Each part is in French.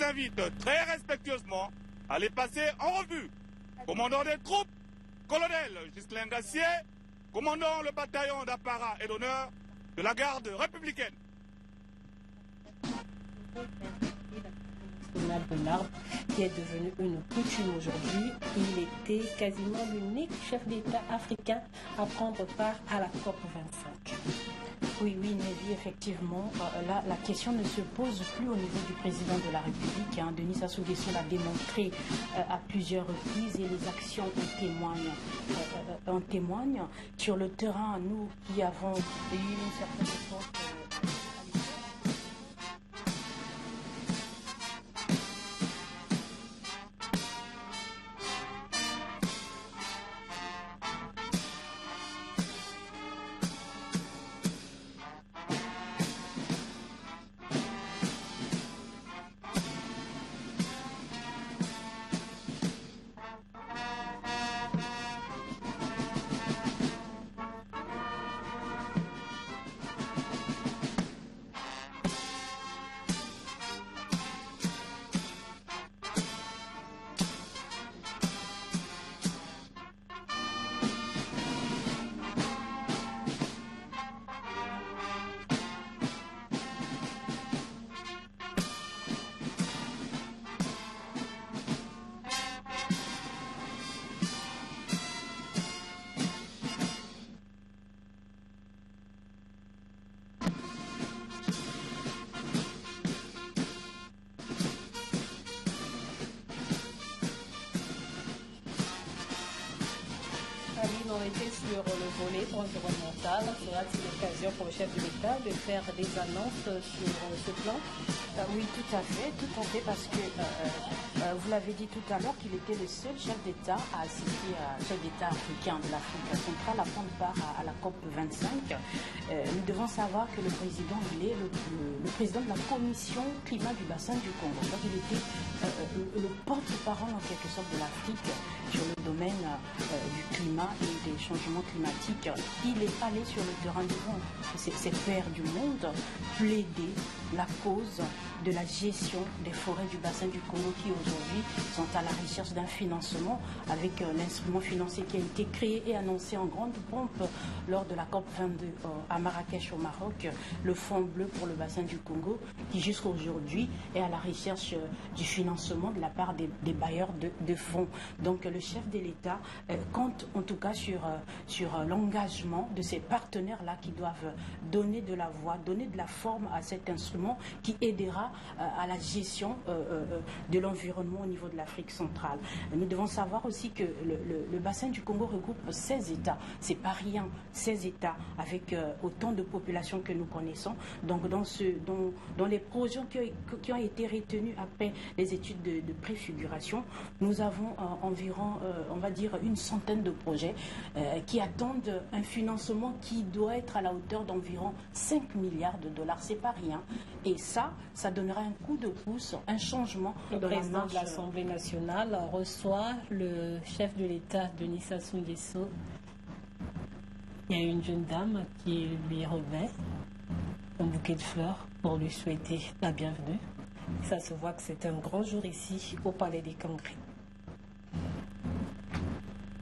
invite très respectueusement à les passer en revue. Commandant des troupes, colonel Ghislain Gassier, commandant le bataillon d'apparat et d'honneur de la garde républicaine. De l'arbre qui est devenu une coutume aujourd'hui. Il était quasiment l'unique chef d'État africain à prendre part à la COP 25. Oui, Nevi, effectivement, là, la question ne se pose plus au niveau du président de la République. Denis Sassou Nguesso l'a démontré à plusieurs reprises et les actions en témoignent. Sur le terrain, nous qui avons eu une certaine époque... On était sur le volet environnemental. Sera-t-il l'occasion pour le chef de l'État de faire des annonces sur ce plan? Oui, tout à fait, parce que vous l'avez dit tout à l'heure qu'il était le seul chef d'État à assister, chef d'État africain de l'Afrique centrale, à prendre part à la COP 25. Nous devons savoir que le président, il est le président de la commission climat du bassin du Congo. Donc il était le porte-parole en quelque sorte de l'Afrique sur le domaine du climat et des changements climatiques. Il est allé sur le terrain devant ses pairs du monde plaider la cause de la gestion des forêts du bassin du Congo qui aujourd'hui sont à la recherche d'un financement avec l'instrument financier qui a été créé et annoncé en grande pompe lors de la COP 22 à Marrakech au Maroc, le Fonds bleu pour le bassin du Congo qui jusqu'à aujourd'hui est à la recherche du financement de la part des bailleurs de fonds. Donc le chef de l'État compte en tout cas sur l'engagement de ces partenaires-là qui doivent donner de la voix, donner de la forme à cet instrument qui aidera à la gestion de l'environnement au niveau de l'Afrique centrale. Nous devons savoir aussi que le bassin du Congo regroupe 16 États. C'est pas rien, 16 États avec autant de populations que nous connaissons. Donc dans les projets qui ont été retenus après les études de préfiguration, nous avons environ, on va dire, une centaine de projets qui attendent un financement qui doit être à la hauteur d'environ 5 milliards de dollars. C'est pas rien. Et ça donnera un coup de pouce, un changement. Le président de l'Assemblée nationale reçoit le chef de l'État, Denis Sassou Nguesso. Il y a une jeune dame qui lui revêt un bouquet de fleurs pour lui souhaiter la bienvenue. Ça se voit que c'est un grand jour ici au Palais des Congrès.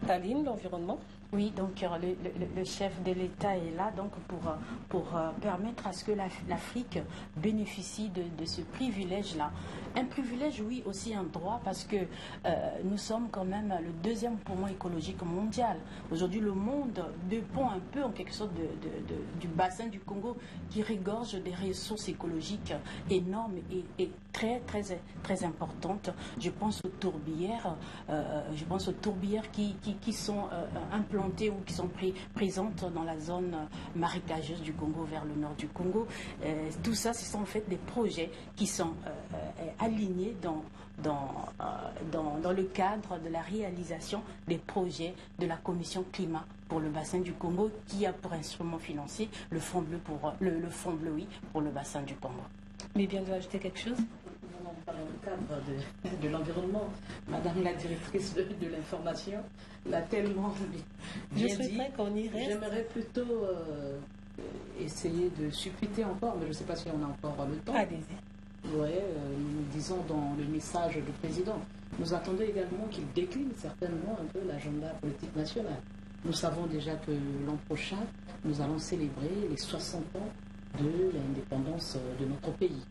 Aline, l'environnement? Oui, donc le chef de l'État est là donc pour permettre à ce que l'Afrique bénéficie de ce privilège-là. Un privilège, oui, aussi un droit, parce que nous sommes quand même le deuxième poumon écologique mondial. Aujourd'hui, le monde dépend un peu en quelque sorte du bassin du Congo qui regorge des ressources écologiques énormes et très importantes. Je pense aux tourbières, qui sont implantées ou qui sont présentes dans la zone marécageuse du Congo vers le nord du Congo. Tout ça, ce sont en fait des projets qui sont alignés dans le cadre de la réalisation des projets de la Commission climat pour le bassin du Congo qui a pour instrument financier le Fonds bleu pour le bassin du Congo. Mais bien de ajouter quelque chose? Dans le cadre de l'environnement, Madame la directrice de l'information l'a tellement bien dit. Qu'on y reste. J'aimerais plutôt essayer de suppléter encore, mais je ne sais pas si on a encore le temps. Allez-y. Oui, nous disons, dans le message du président. Nous attendons également qu'il décline certainement un peu l'agenda politique national. Nous savons déjà que l'an prochain, nous allons célébrer les 60 ans de l'indépendance de notre pays.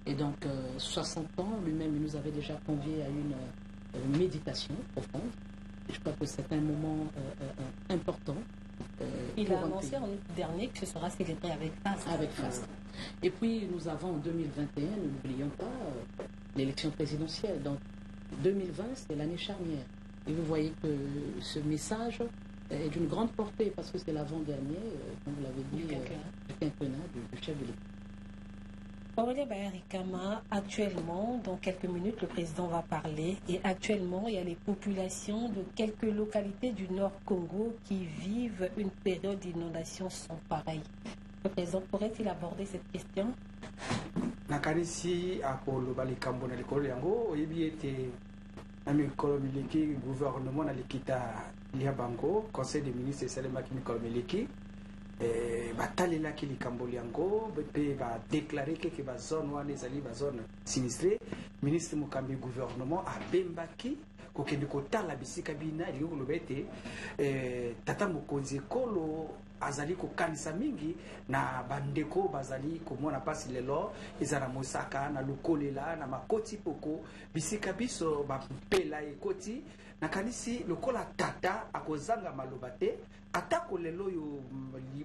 Et donc, 60 ans, lui-même, il nous avait déjà convié à une méditation profonde. Et je crois que c'est un moment important. Il a annoncé en août dernier que ce sera célébré avec FAST. Avec FAST. Et puis, nous avons en 2021, nous n'oublions pas, l'élection présidentielle. Donc, 2020, c'est l'année charnière. Et vous voyez que ce message est d'une grande portée parce que c'est l'avant-dernier, comme vous l'avez dit, du quinquennat du chef de l'État. Aurélien Bahari-Kama, actuellement, dans quelques minutes, le président va parler. Et actuellement, il y a les populations de quelques localités du Nord Congo qui vivent une période d'inondation sans pareil. Le président pourrait-il aborder cette question? Nakanisi Apollo Balikambo na likolo yango oyebi ete na mikolo mileki gouvernement na likita lia bango conseil des ministres esalemaki mikolo mileki batalelaki likambo yango mpe badéclaré keke bazone wana ezali bazone sinistré. Ministre mokambi gouvernement abembaki kokende kotala bisika bina elingi koloba ete tata mokonzi ekolo azali kokanisa mingi na bandeko bazali komona pasi lelo ezala mosaka na lukolela na makoti poko bisika biso bampela ekoti nakanisi lokola tata akozanga maloba te atako lelo yo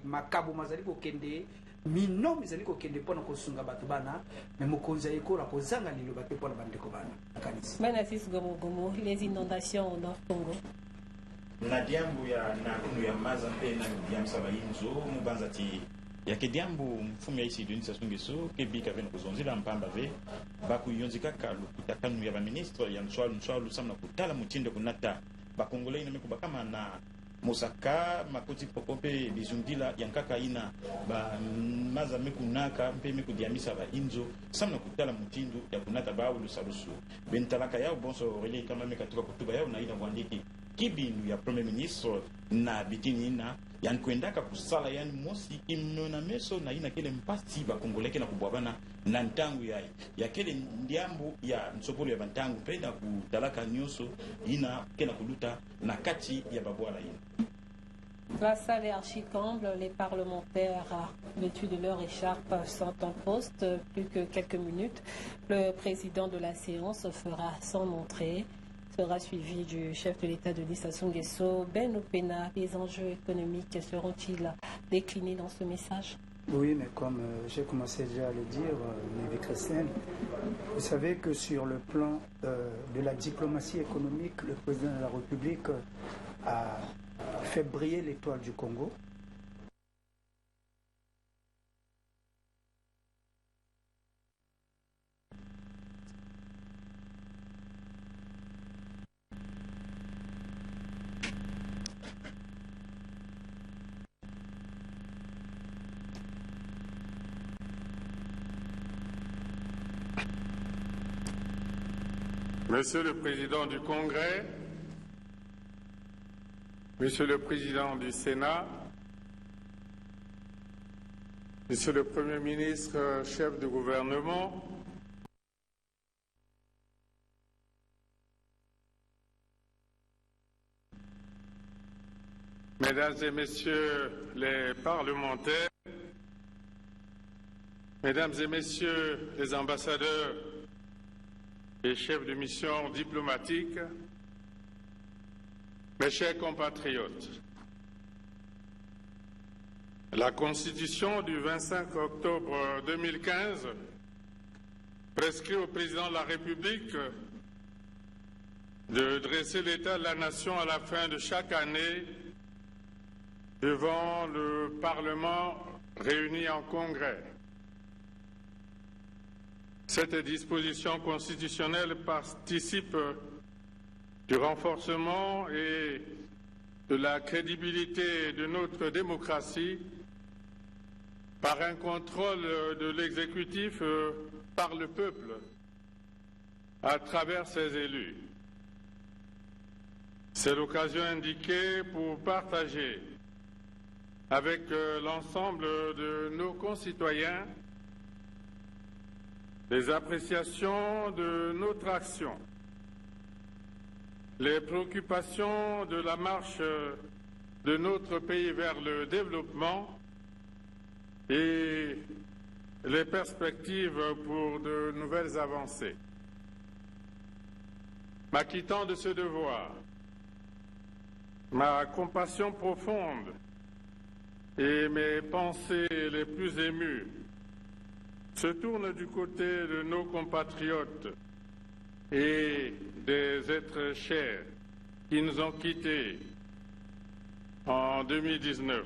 makabo mazali kokende mino mizali kokende mpona kosunga bato bana me mokonzi ya ekolo akozanga liloba te mpona bandeko bana nakanisi. Benasis Gomogomo, les inondations au Nord Congo. Na diambu ya nakunu ya maza mpe na diamsa bayinzo mubanza ti yake diambu mfumu ya isi Denis Sassou Nguesso kebika vena kuzonzila mpamba ve bakuyonzika kalu kutakanu ya baministre ya nswalu samna kutala mutindo kunata bakongolei na mekuba kama na Mosaka makoti popope bizungila yankaka ina ba maza mekunaka mpe mekudiamisa ba inzo samna kutala mutindo ya kunata ba ulusalusu bentalaka yao bonso relé kama mekatuka kutuba yao na ina wandiki kibinu ya premier ministre na bitini na yankwendaka kusala yani mosi imnona meso na ina kele mpasi bakongoleke na kubwabana na ntangu ya kele ndiambu ya nsopolo ya bantangu pe na kutalaka nyoso ina kena kuluta na kati ya babwala ina. La salle est archi-comble, les parlementaires vêtus de leur écharpe sont en poste. Plus que quelques minutes, le président de la séance fera son entrée. Sera suivi du chef de l'État de Sassou Nguesso. Ben Opena, les enjeux économiques seront-ils déclinés dans ce message? Oui, mais comme j'ai commencé déjà à le dire, Lévi Christian, vous savez que sur le plan de la diplomatie économique, le président de la République a fait briller l'étoile du Congo. Monsieur le Président du Congrès, Monsieur le Président du Sénat, Monsieur le Premier ministre, chef de gouvernement, Mesdames et Messieurs les parlementaires, Mesdames et Messieurs les ambassadeurs et chefs de mission diplomatique, mes chers compatriotes, la Constitution du 25 octobre 2015 prescrit au président de la République de dresser l'état de la nation à la fin de chaque année devant le Parlement réuni en congrès. Cette disposition constitutionnelle participe du renforcement et de la crédibilité de notre démocratie par un contrôle de l'exécutif par le peuple à travers ses élus. C'est l'occasion indiquée pour partager avec l'ensemble de nos concitoyens les appréciations de notre action, les préoccupations de la marche de notre pays vers le développement et les perspectives pour de nouvelles avancées. M'acquittant de ce devoir, ma compassion profonde et mes pensées les plus émues se tournent du côté de nos compatriotes et des êtres chers qui nous ont quittés en 2019.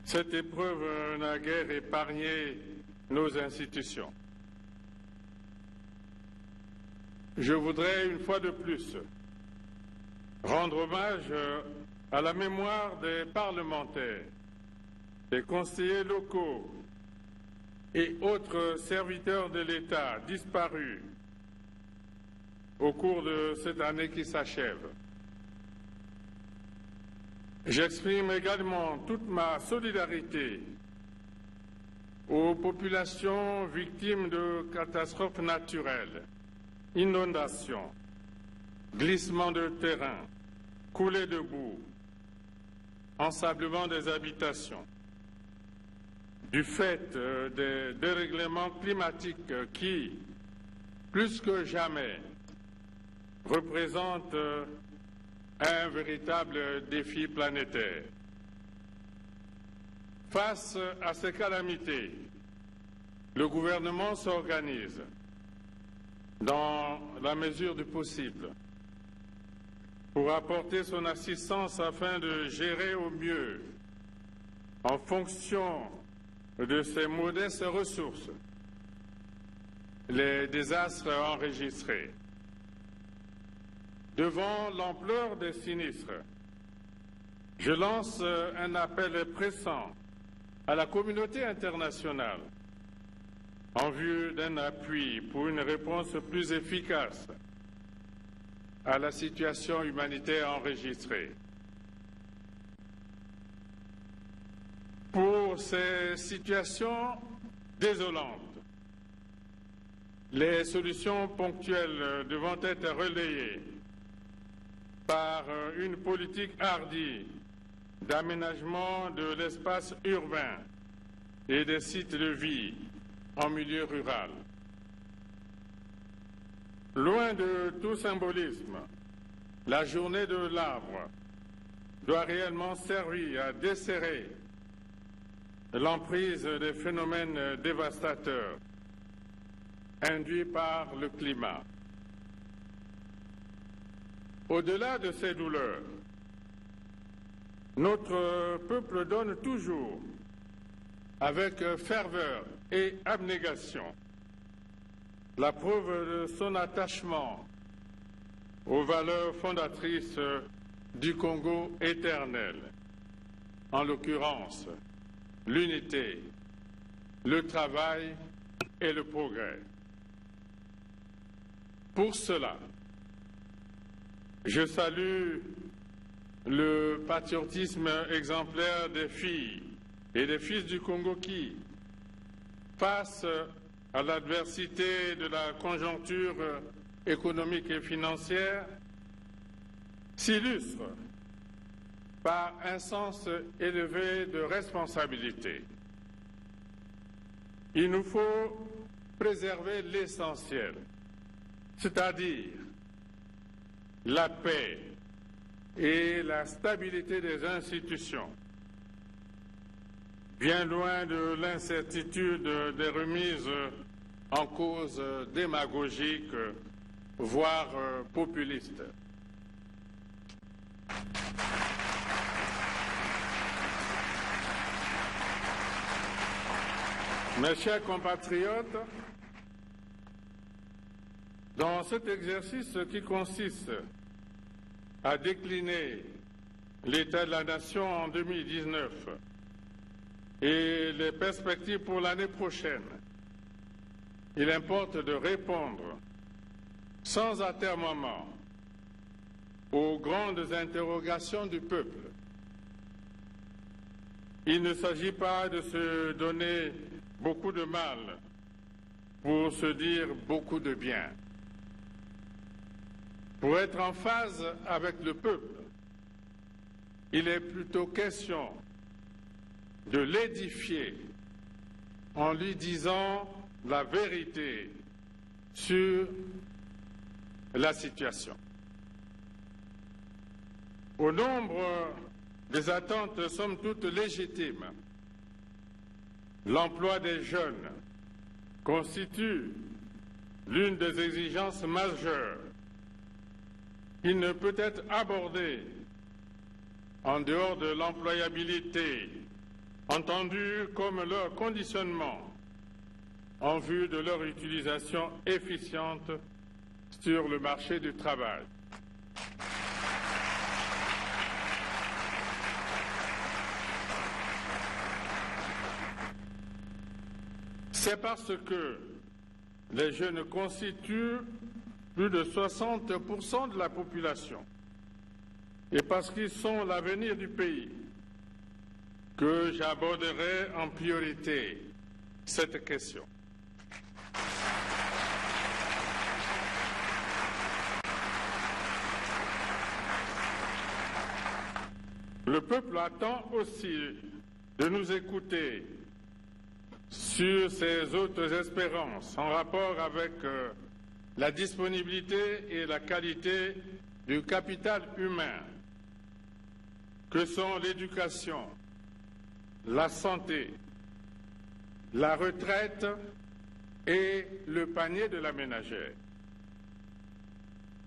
Cette épreuve n'a guère épargné nos institutions. Je voudrais une fois de plus rendre hommage à la mémoire des parlementaires, des conseillers locaux et autres serviteurs de l'État disparus au cours de cette année qui s'achève. J'exprime également toute ma solidarité aux populations victimes de catastrophes naturelles, inondations, glissements de terrain, coulées de boue, ensablement des habitations, du fait des dérèglements climatiques qui, plus que jamais, représentent un véritable défi planétaire. Face à ces calamités, le gouvernement s'organise dans la mesure du possible pour apporter son assistance afin de gérer au mieux, en fonction de ses modestes ressources, les désastres enregistrés. Devant l'ampleur des sinistres, je lance un appel pressant à la communauté internationale en vue d'un appui pour une réponse plus efficace à la situation humanitaire enregistrée. Pour ces situations désolantes, les solutions ponctuelles devront être relayées par une politique hardie d'aménagement de l'espace urbain et des sites de vie en milieu rural. Loin de tout symbolisme, la journée de l'arbre doit réellement servir à desserrer l'emprise des phénomènes dévastateurs induits par le climat. Au-delà de ces douleurs, notre peuple donne toujours, avec ferveur et abnégation, la preuve de son attachement aux valeurs fondatrices du Congo éternel, en l'occurrence l'unité, le travail et le progrès. Pour cela, je salue le patriotisme exemplaire des filles et des fils du Congo qui, face à l'adversité de la conjoncture économique et financière, s'illustrent par un sens élevé de responsabilité. Il nous faut préserver l'essentiel, c'est-à-dire la paix et la stabilité des institutions, bien loin de l'incertitude des remises en cause démagogiques, voire populistes. Mes chers compatriotes, dans cet exercice qui consiste à décliner l'état de la nation en 2019 et les perspectives pour l'année prochaine, il importe de répondre sans atermoiement aux grandes interrogations du peuple. Il ne s'agit pas de se donner beaucoup de mal pour se dire beaucoup de bien, pour être en phase avec le peuple. Il est plutôt question de l'édifier en lui disant la vérité sur la situation. Au nombre des attentes somme toute légitimes, l'emploi des jeunes constitue l'une des exigences majeures. Il ne peut être abordé en dehors de l'employabilité, entendue comme leur conditionnement en vue de leur utilisation efficiente sur le marché du travail. C'est parce que les jeunes constituent plus de 60% de la population et parce qu'ils sont l'avenir du pays que j'aborderai en priorité cette question. Le peuple attend aussi de nous écouter sur ses autres espérances en rapport avec la disponibilité et la qualité du capital humain que sont l'éducation, la santé, la retraite et le panier de la ménagère.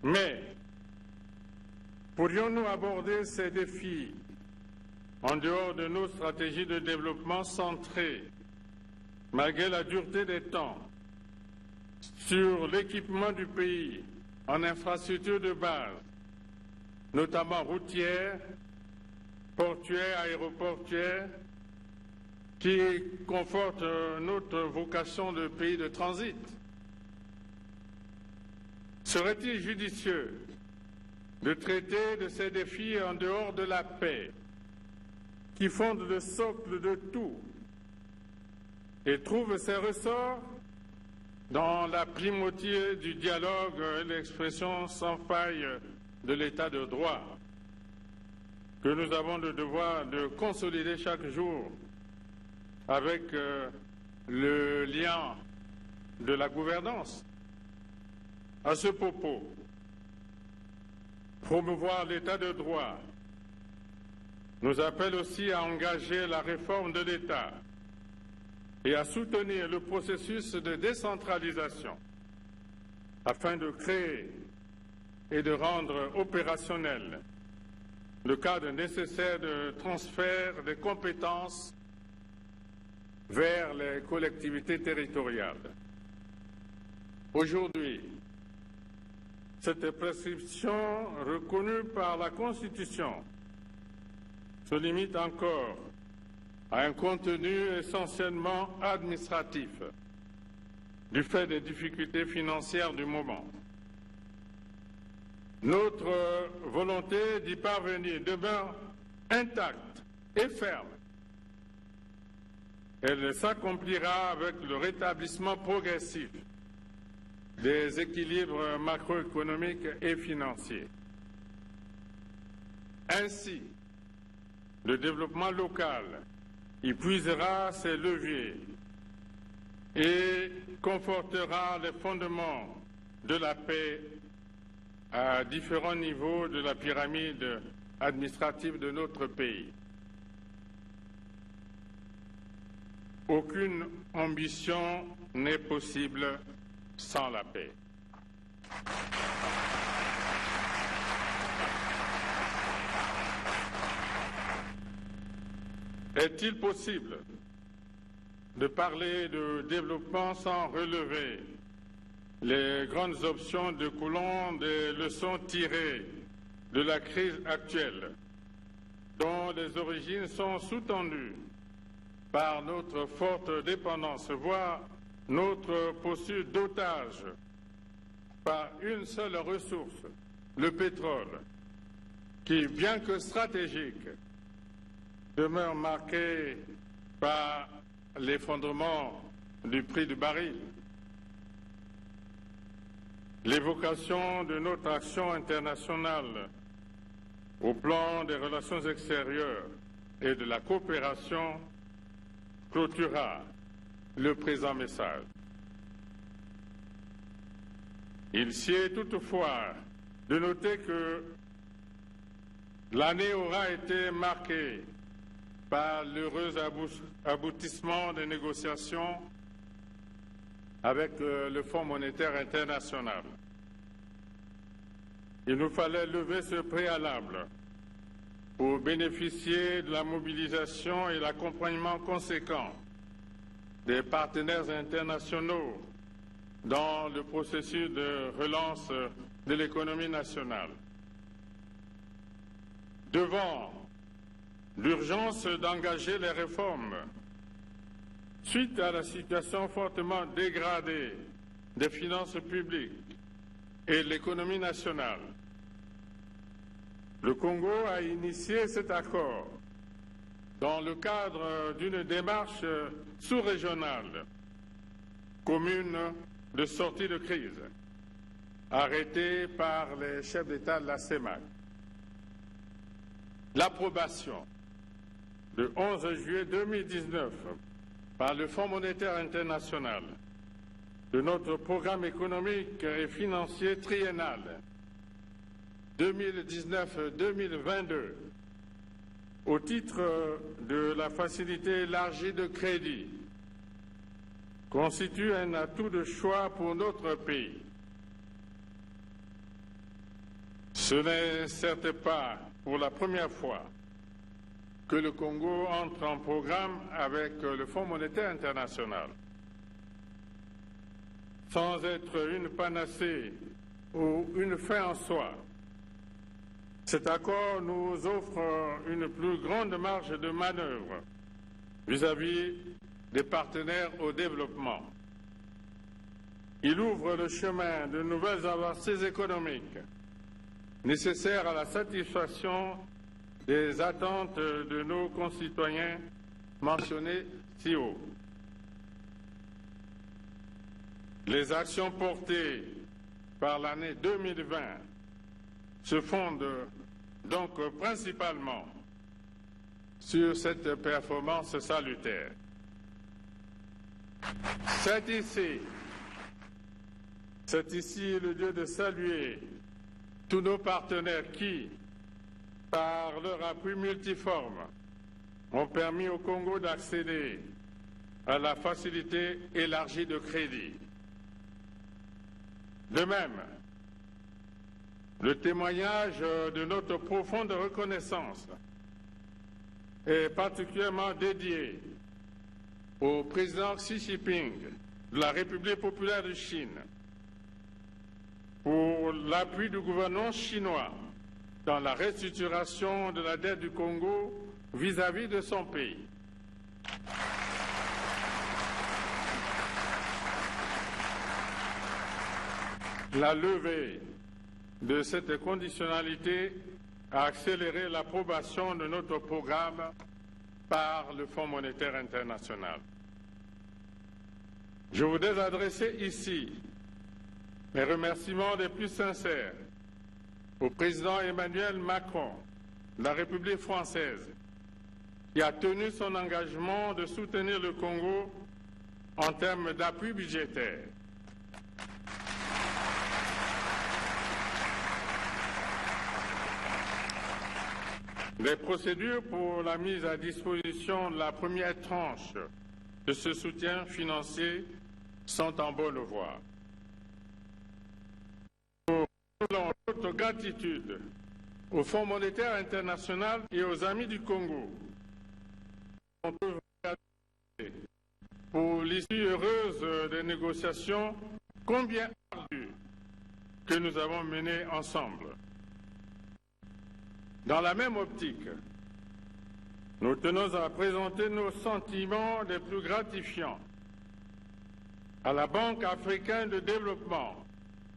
Mais pourrions-nous aborder ces défis en dehors de nos stratégies de développement centrées, malgré la dureté des temps, sur l'équipement du pays en infrastructures de base, notamment routières, portuaires, aéroportuaires, qui confortent notre vocation de pays de transit? Serait-il judicieux de traiter de ces défis en dehors de la paix, qui fonde le socle de tout et trouve ses ressorts dans la primauté du dialogue et l'expression sans faille de l'état de droit que nous avons le devoir de consolider chaque jour avec le lien de la gouvernance? À ce propos, promouvoir l'état de droit nous appelle aussi à engager la réforme de l'État et à soutenir le processus de décentralisation afin de créer et de rendre opérationnel le cadre nécessaire de transfert des compétences vers les collectivités territoriales. Aujourd'hui, cette prescription reconnue par la Constitution se limite encore à un contenu essentiellement administratif du fait des difficultés financières du moment. Notre volonté d'y parvenir demeure intacte et ferme. Elle s'accomplira avec le rétablissement progressif des équilibres macroéconomiques et financiers. Ainsi, le développement local y puisera ses leviers et confortera les fondements de la paix à différents niveaux de la pyramide administrative de notre pays. Aucune ambition n'est possible sans la paix. Est-il possible de parler de développement sans relever les grandes options découlant des leçons tirées de la crise actuelle, dont les origines sont sous-tendues par notre forte dépendance, voire notre posture d'otage par une seule ressource, le pétrole, qui, bien que stratégique, demeure marqué par l'effondrement du prix du baril l'évocation de notre action internationale au plan des relations extérieures et de la coopération clôturera le présent message. Il sied toutefois de noter que l'année aura été marquée par l'heureux aboutissement des négociations avec le Fonds monétaire international. Il nous fallait lever ce préalable pour bénéficier de la mobilisation et l'accompagnement conséquent des partenaires internationaux dans le processus de relance de l'économie nationale. Devant l'urgence d'engager les réformes suite à la situation fortement dégradée des finances publiques et de l'économie nationale, le Congo a initié cet accord dans le cadre d'une démarche sous-régionale commune de sortie de crise, arrêtée par les chefs d'État de la CEMAC. L'approbation le 11 juillet 2019 par le Fonds monétaire international de notre programme économique et financier triennal 2019-2022 au titre de la facilité élargie de crédit constitue un atout de choix pour notre pays. Ce n'est certes pas pour la première fois que le Congo entre en programme avec le Fonds monétaire international. Sans être une panacée ou une fin en soi, cet accord nous offre une plus grande marge de manœuvre vis-à-vis des partenaires au développement. Il ouvre le chemin de nouvelles avancées économiques nécessaires à la satisfaction des attentes de nos concitoyens mentionnés ci haut. Les actions portées par l'année 2020 se fondent donc principalement sur cette performance salutaire. C'est ici le lieu de saluer tous nos partenaires qui, par leur appui multiforme, ont permis au Congo d'accéder à la facilité élargie de crédit. De même, le témoignage de notre profonde reconnaissance est particulièrement dédié au président Xi Jinping de la République populaire de Chine pour l'appui du gouvernement chinois dans la restructuration de la dette du Congo vis-à-vis de son pays. La levée de cette conditionnalité a accéléré l'approbation de notre programme par le Fonds monétaire international. Je voudrais adresser ici mes remerciements les plus sincères au président Emmanuel Macron de la République française, qui a tenu son engagement de soutenir le Congo en termes d'appui budgétaire. Les procédures pour la mise à disposition de la première tranche de ce soutien financier sont en bonne voie. Nous voulons notre gratitude au Fonds monétaire international et aux amis du Congo pour l'issue heureuse des négociations combien ardues que nous avons menées ensemble. Dans la même optique, nous tenons à présenter nos sentiments les plus gratifiants à la Banque africaine de développement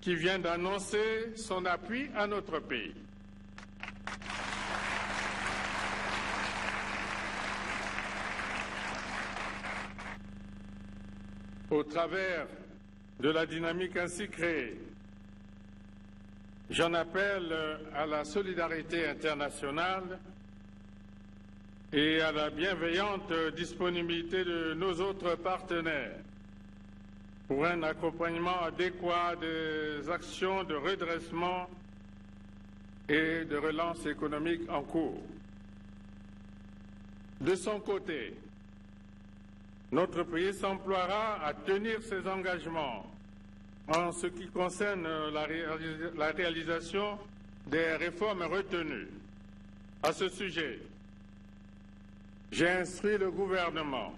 qui vient d'annoncer son appui à notre pays. Au travers de la dynamique ainsi créée, j'en appelle à la solidarité internationale et à la bienveillante disponibilité de nos autres partenaires pour un accompagnement adéquat des actions de redressement et de relance économique en cours. De son côté, notre pays s'emploiera à tenir ses engagements en ce qui concerne la réalisation des réformes retenues. À ce sujet, j'ai instruit le gouvernement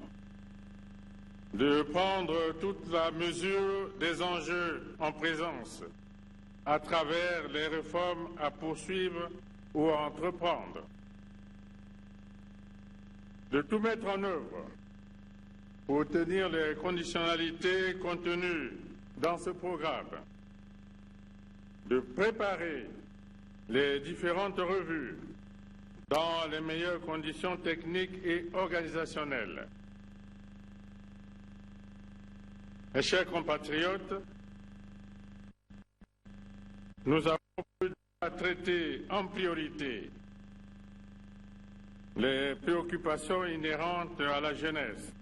de prendre toute la mesure des enjeux en présence à travers les réformes à poursuivre ou à entreprendre, de tout mettre en œuvre pour obtenir les conditionnalités contenues dans ce programme, de préparer les différentes revues dans les meilleures conditions techniques et organisationnelles. Mes chers compatriotes, nous avons pu traiter en priorité les préoccupations inhérentes à la jeunesse,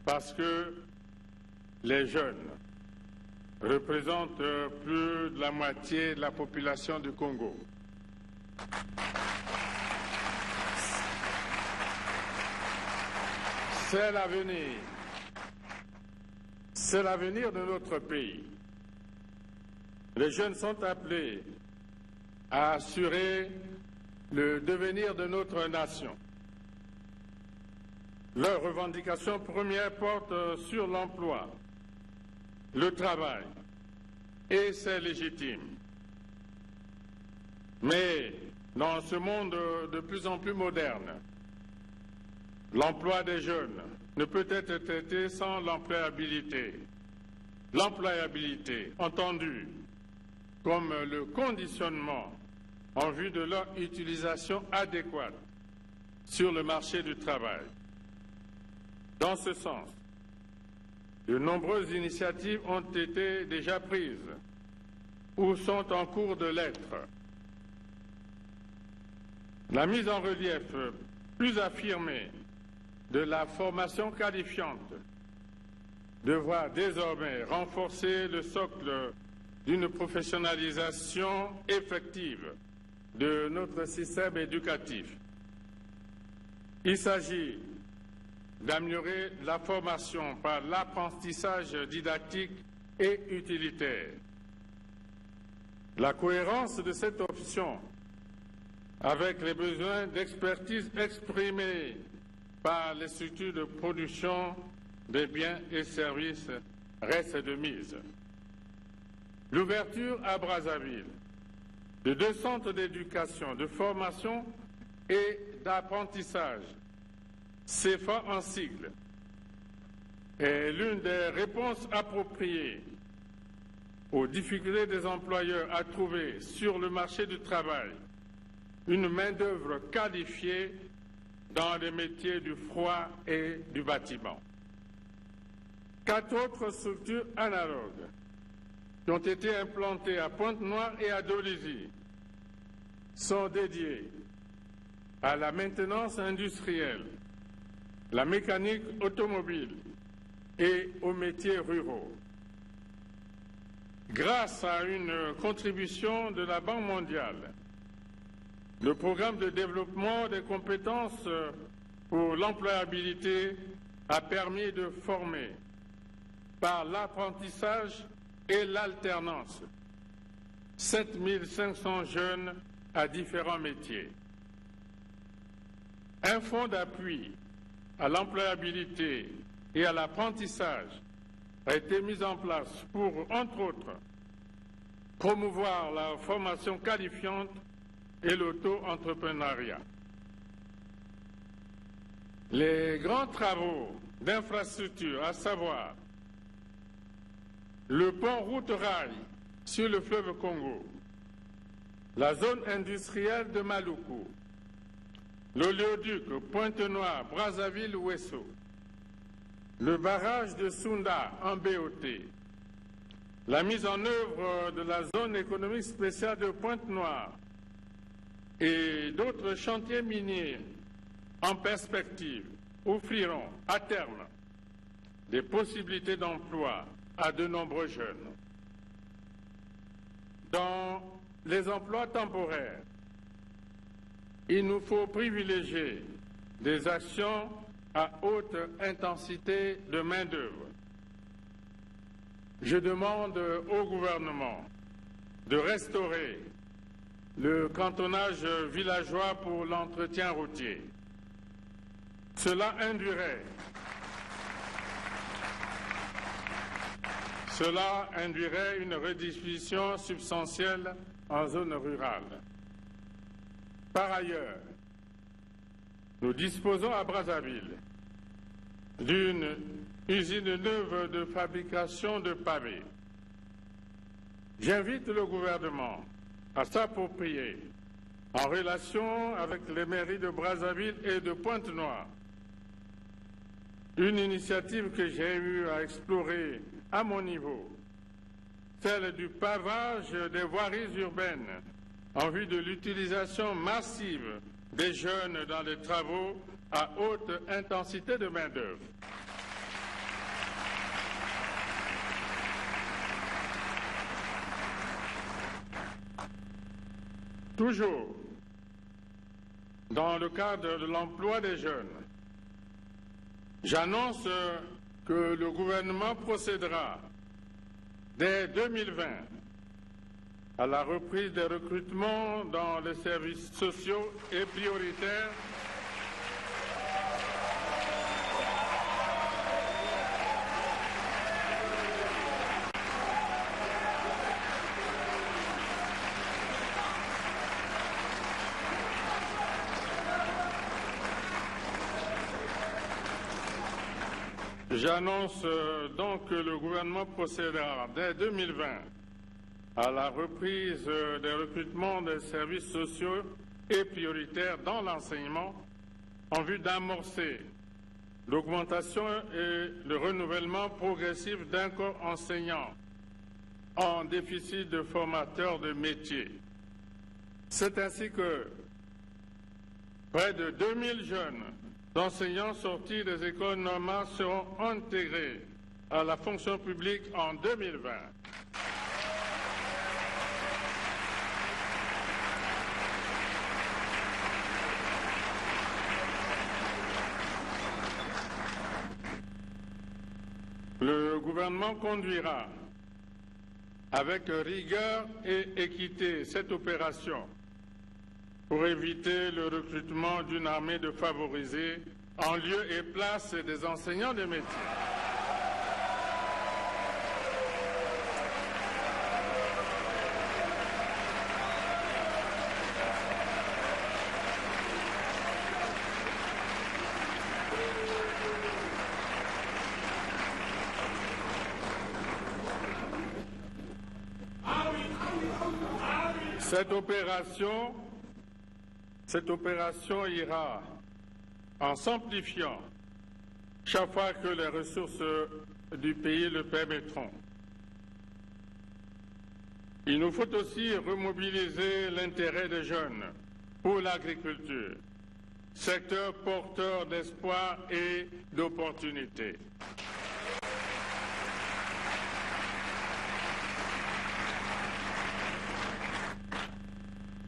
parce que les jeunes représentent plus de la moitié de la population du Congo. C'est l'avenir. C'est l'avenir de notre pays. Les jeunes sont appelés à assurer le devenir de notre nation. Leurs revendications premières portent sur l'emploi, le travail, et c'est légitime. Mais dans ce monde de plus en plus moderne, l'emploi des jeunes ne peut être traité sans l'employabilité. L'employabilité, entendue comme le conditionnement en vue de leur utilisation adéquate sur le marché du travail. Dans ce sens, de nombreuses initiatives ont été déjà prises ou sont en cours de l'être. La mise en relief plus affirmée de la formation qualifiante devra désormais renforcer le socle d'une professionnalisation effective de notre système éducatif. Il s'agit d'améliorer la formation par l'apprentissage didactique et utilitaire. La cohérence de cette option avec les besoins d'expertise exprimés par les structures de production des biens et services reste de mise. L'ouverture à Brazzaville de 2 centres d'éducation, de formation et d'apprentissage, CEFA en sigle, est l'une des réponses appropriées aux difficultés des employeurs à trouver sur le marché du travail une main-d'œuvre qualifiée dans les métiers du froid et du bâtiment. 4 autres structures analogues qui ont été implantées à Pointe-Noire et à Dolisie sont dédiées à la maintenance industrielle, la mécanique automobile et aux métiers ruraux. Grâce à une contribution de la Banque mondiale, le programme de développement des compétences pour l'employabilité a permis de former par l'apprentissage et l'alternance 7 500 jeunes à différents métiers. Un fonds d'appui à l'employabilité et à l'apprentissage a été mis en place pour, entre autres, promouvoir la formation qualifiante et l'auto-entrepreneuriat. Les grands travaux d'infrastructure, à savoir le pont route-rail sur le fleuve Congo, la zone industrielle de Maluku, l'oléoduc Pointe-Noire, Brazzaville, Ouesso, le barrage de Sunda en BOT, la mise en œuvre de la zone économique spéciale de Pointe-Noire et d'autres chantiers miniers en perspective offriront à terme des possibilités d'emploi à de nombreux jeunes. Dans les emplois temporaires, il nous faut privilégier des actions à haute intensité de main-d'œuvre. Je demande au gouvernement de restaurer le cantonnage villageois pour l'entretien routier. Cela induirait une redistribution substantielle en zone rurale. Par ailleurs, nous disposons à Brazzaville d'une usine neuve de fabrication de pavés. J'invite le gouvernement à s'approprier, en relation avec les mairies de Brazzaville et de Pointe-Noire, une initiative que j'ai eu à explorer à mon niveau, celle du pavage des voiries urbaines en vue de l'utilisation massive des jeunes dans les travaux à haute intensité de main-d'œuvre. Toujours dans le cadre de l'emploi des jeunes, j'annonce que le gouvernement procédera dès 2020 à la reprise des recrutements dans les services sociaux et prioritaires J'annonce donc que le gouvernement procédera dès 2020 à la reprise des recrutements des services sociaux et prioritaires dans l'enseignement en vue d'amorcer l'augmentation et le renouvellement progressif d'un corps enseignant en déficit de formateurs de métiers. C'est ainsi que près de 2000 jeunes enseignants sortis des écoles normales seront intégrés à la fonction publique en 2020. Le gouvernement conduira avec rigueur et équité cette opération pour éviter le recrutement d'une armée de favorisés en lieu et place des enseignants des métiers. Cette opération ira en s'amplifiant chaque fois que les ressources du pays le permettront. Il nous faut aussi remobiliser l'intérêt des jeunes pour l'agriculture, secteur porteur d'espoir et d'opportunités.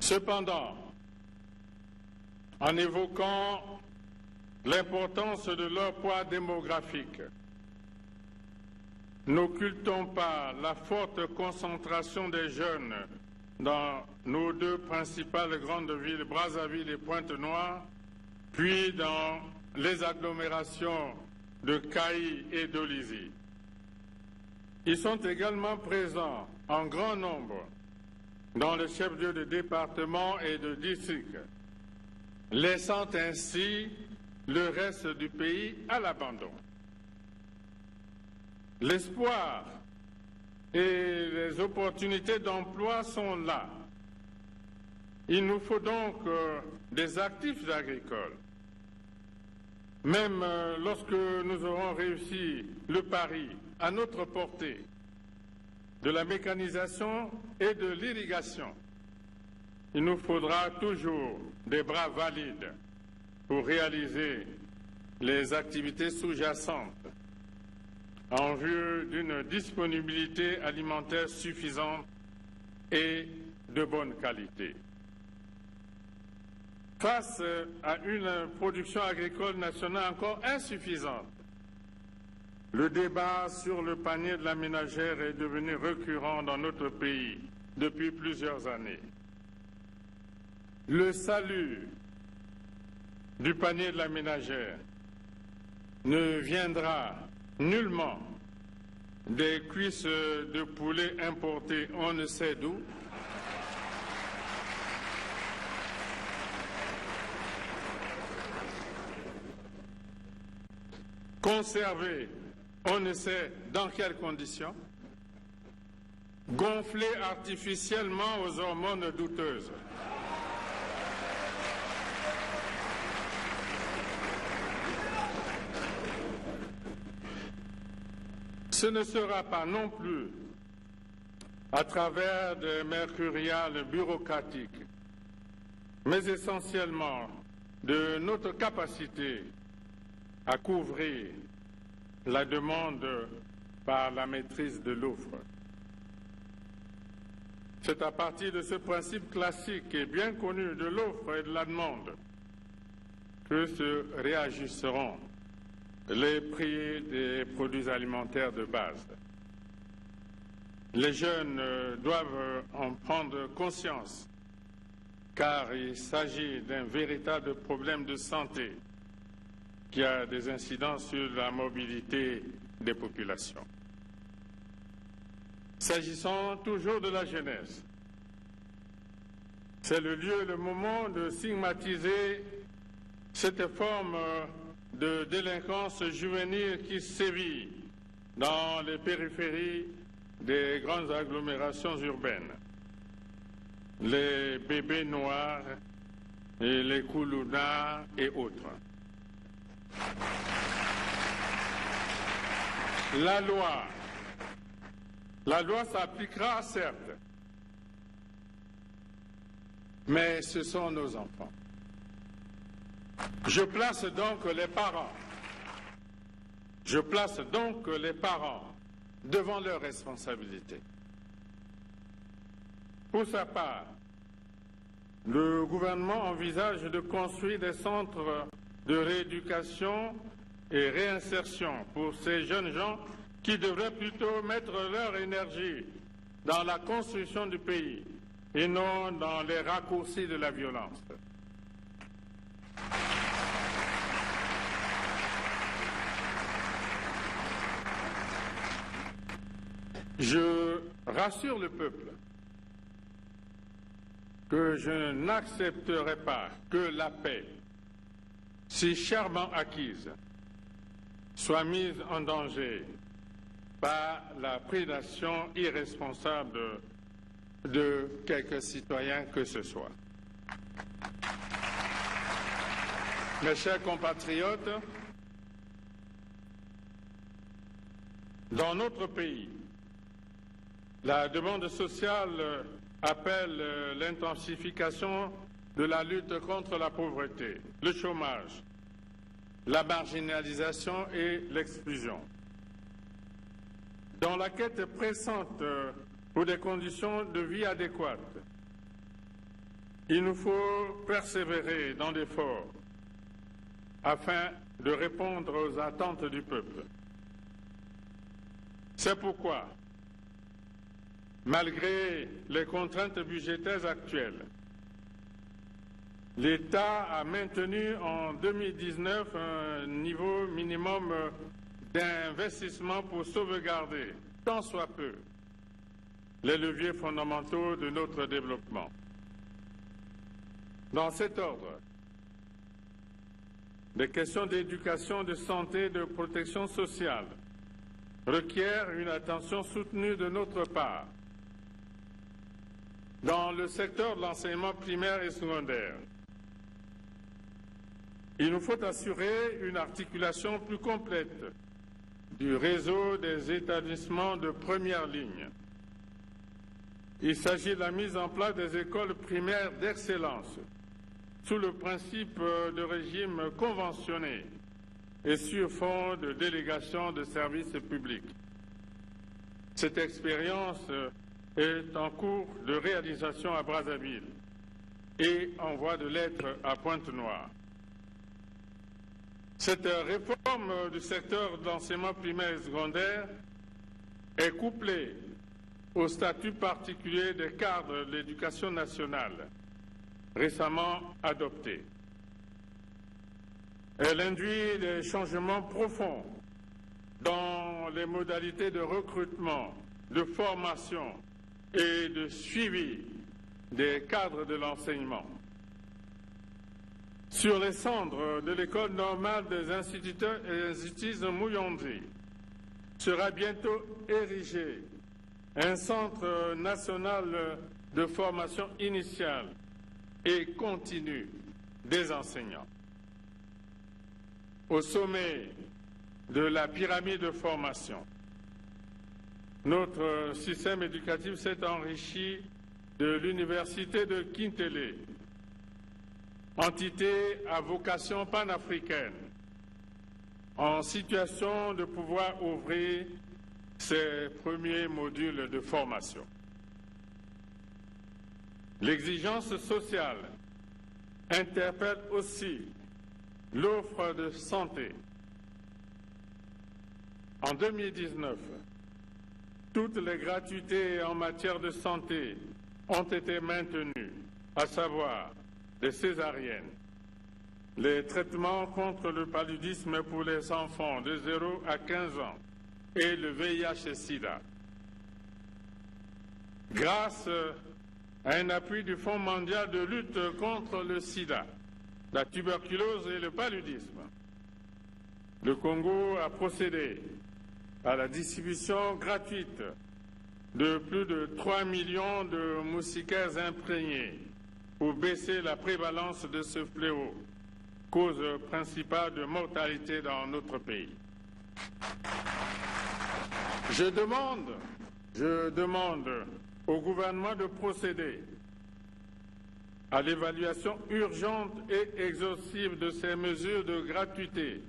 Cependant, en évoquant l'importance de leur poids démographique, n'occultons pas la forte concentration des jeunes dans nos deux principales grandes villes, Brazzaville et Pointe-Noire, puis dans les agglomérations de Caï et d'Olizy. Ils sont également présents en grand nombre dans les chefs-lieux de département et de district, laissant ainsi le reste du pays à l'abandon. L'espoir et les opportunités d'emploi sont là. Il nous faut donc des actifs agricoles. Même lorsque nous aurons réussi le pari à notre portée, de la mécanisation et de l'irrigation, il nous faudra toujours des bras valides pour réaliser les activités sous-jacentes en vue d'une disponibilité alimentaire suffisante et de bonne qualité. Face à une production agricole nationale encore insuffisante, le débat sur le panier de la ménagère est devenu récurrent dans notre pays depuis plusieurs années. Le salut du panier de la ménagère ne viendra nullement des cuisses de poulet importées on ne sait d'où, conservées on ne sait dans quelles conditions, gonflées artificiellement aux hormones douteuses. Ce ne sera pas non plus à travers des mercuriales bureaucratiques, mais essentiellement de notre capacité à couvrir la demande par la maîtrise de l'offre. C'est à partir de ce principe classique et bien connu de l'offre et de la demande que se réajusteront les prix des produits alimentaires de base. Les jeunes doivent en prendre conscience, car il s'agit d'un véritable problème de santé qui a des incidences sur la mobilité des populations. S'agissant toujours de la jeunesse, c'est le lieu et le moment de stigmatiser cette forme de délinquance juvénile qui sévit dans les périphéries des grandes agglomérations urbaines. Les bébés noirs, et les koulounas et autres. La loi s'appliquera certes, mais ce sont nos enfants. Je place donc les parents devant leurs responsabilités. Pour sa part, le gouvernement envisage de construire des centres de rééducation et réinsertion pour ces jeunes gens qui devraient plutôt mettre leur énergie dans la construction du pays et non dans les raccourcis de la violence. Je rassure le peuple que je n'accepterai pas que la paix, si chèrement acquise, soit mise en danger par la prédation irresponsable de quelques citoyens que ce soit. Mes chers compatriotes, dans notre pays, la demande sociale appelle l'intensification de la lutte contre la pauvreté, le chômage, la marginalisation et l'exclusion. Dans la quête pressante pour des conditions de vie adéquates, il nous faut persévérer dans l'effort afin de répondre aux attentes du peuple. C'est pourquoi, malgré les contraintes budgétaires actuelles, l'État a maintenu en 2019 un niveau minimum d'investissement pour sauvegarder, tant soit peu, les leviers fondamentaux de notre développement. Dans cet ordre, les questions d'éducation, de santé et de protection sociale requièrent une attention soutenue de notre part. Dans le secteur de l'enseignement primaire et secondaire, il nous faut assurer une articulation plus complète du réseau des établissements de première ligne il s'agit de la mise en place des écoles primaires d'excellence sous le principe de régime conventionné et sur fond de délégation de services publics. Cette expérience est en cours de réalisation à Brazzaville et en voie de l'être à Pointe-Noire. Cette réforme du secteur de l'enseignement primaire et secondaire est couplée au statut particulier des cadres de l'éducation nationale, récemment adopté. Elle induit des changements profonds dans les modalités de recrutement, de formation et de suivi des cadres de l'enseignement. Sur les cendres de l'école normale des instituteurs et institutrices de Mouyondi sera bientôt érigé un centre national de formation initiale et continue des enseignants. Au sommet de la pyramide de formation, notre système éducatif s'est enrichi de l'université de Kintélé, entité à vocation panafricaine, en situation de pouvoir ouvrir ses premiers modules de formation. L'exigence sociale interpelle aussi l'offre de santé. En 2019, toutes les gratuités en matière de santé ont été maintenues, à savoir les césariennes, les traitements contre le paludisme pour les enfants de 0 à 15 ans et le VIH et SIDA. Grâce à un appui du Fonds mondial de lutte contre le sida, la tuberculose et le paludisme, le Congo a procédé à la distribution gratuite de plus de 3 millions de moustiquaires imprégnés pour baisser la prévalence de ce fléau, cause principale de mortalité dans notre pays. Je demande au gouvernement de procéder à l'évaluation urgente et exhaustive de ces mesures de gratuité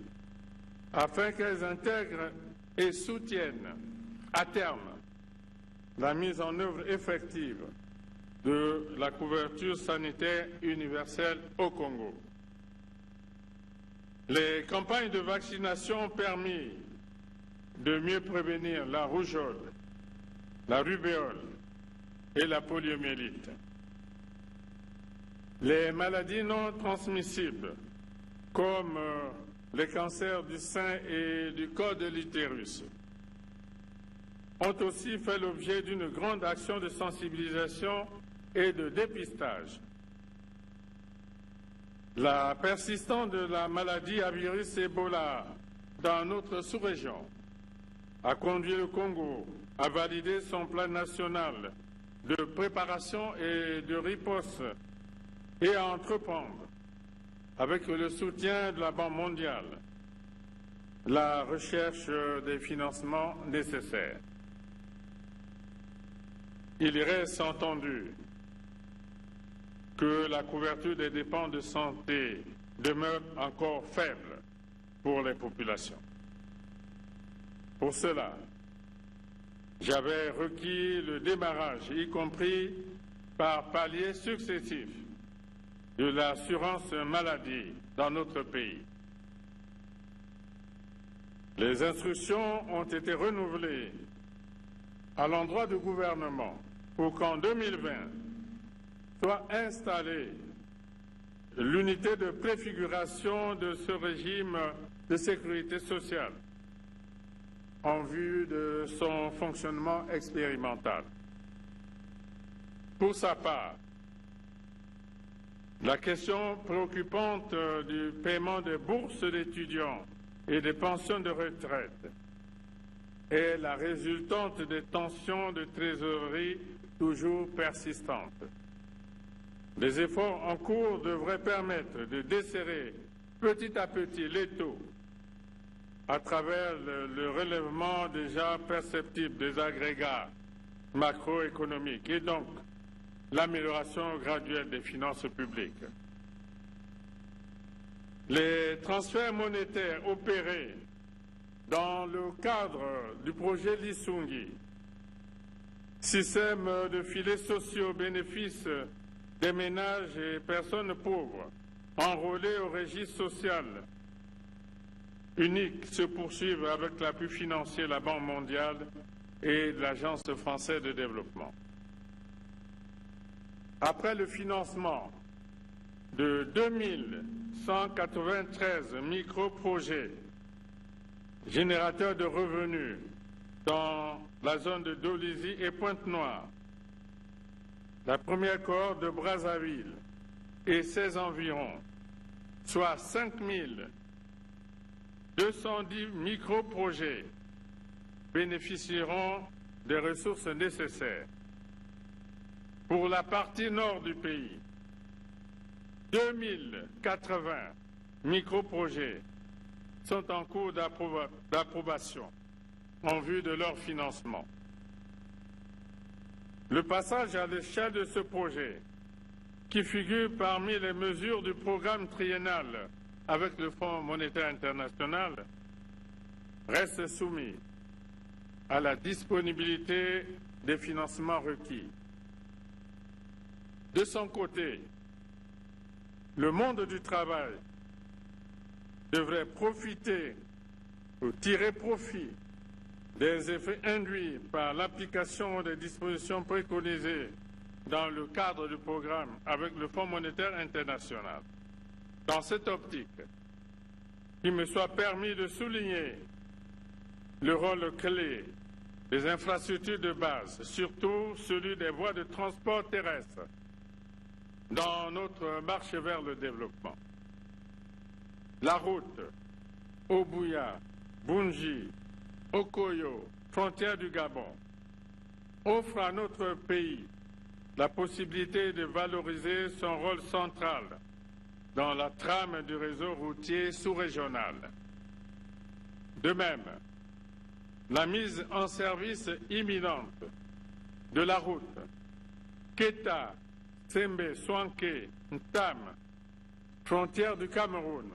afin qu'elles intègrent et soutiennent à terme la mise en œuvre effective de la couverture sanitaire universelle au Congo. Les campagnes de vaccination ont permis de mieux prévenir la rougeole, la rubéole et la poliomyélite. Les maladies non transmissibles, comme les cancers du sein et du col de l'utérus, ont aussi fait l'objet d'une grande action de sensibilisation et de dépistage. La persistance de la maladie à virus Ebola dans notre sous-région a conduit le Congo à valider son plan national de préparation et de riposte et à entreprendre, avec le soutien de la Banque mondiale, la recherche des financements nécessaires. Il reste entendu que la couverture des dépenses de santé demeure encore faible pour les populations. Pour cela, j'avais requis le démarrage, y compris par paliers successifs, de l'assurance maladie dans notre pays. Les instructions ont été renouvelées à l'endroit du gouvernement pour qu'en 2020 soit installée l'unité de préfiguration de ce régime de sécurité sociale en vue de son fonctionnement expérimental. Pour sa part, la question préoccupante du paiement des bourses d'étudiants et des pensions de retraite est la résultante des tensions de trésorerie toujours persistantes. Les efforts en cours devraient permettre de desserrer petit à petit l'étau à travers le relèvement déjà perceptible des agrégats macroéconomique et donc l'amélioration graduelle des finances publiques. Les transferts monétaires opérés dans le cadre du projet Lisungi, système de filets sociaux au bénéfice des ménages et personnes pauvres enrôlés au registre social unique, se poursuivent avec l'appui financier de la Banque mondiale et de l'Agence française de développement. Après le financement de 2193 micro-projets générateurs de revenus dans la zone de Dolisie et Pointe-Noire, la première cohorte de Brazzaville et ses environs, soit 5210 micro-projets, bénéficieront des ressources nécessaires. Pour la partie nord du pays, 2080 micro-projets sont en cours d'approbation en vue de leur financement. Le passage à l'échelle de ce projet, qui figure parmi les mesures du programme triennal avec le Fonds monétaire international, reste soumis à la disponibilité des financements requis. De son côté, le monde du travail devrait profiter ou tirer profit des effets induits par l'application des dispositions préconisées dans le cadre du programme avec le Fonds monétaire international. Dans cette optique, il me soit permis de souligner le rôle clé des infrastructures de base, surtout celui des voies de transport terrestre, dans notre marche vers le développement. La route Obuya, Bunji, Okoyo, frontière du Gabon, offre à notre pays la possibilité de valoriser son rôle central dans la trame du réseau routier sous-régional. De même, la mise en service imminente de la route Keta, Sembe, Swanké, Ntam, frontière du Cameroun,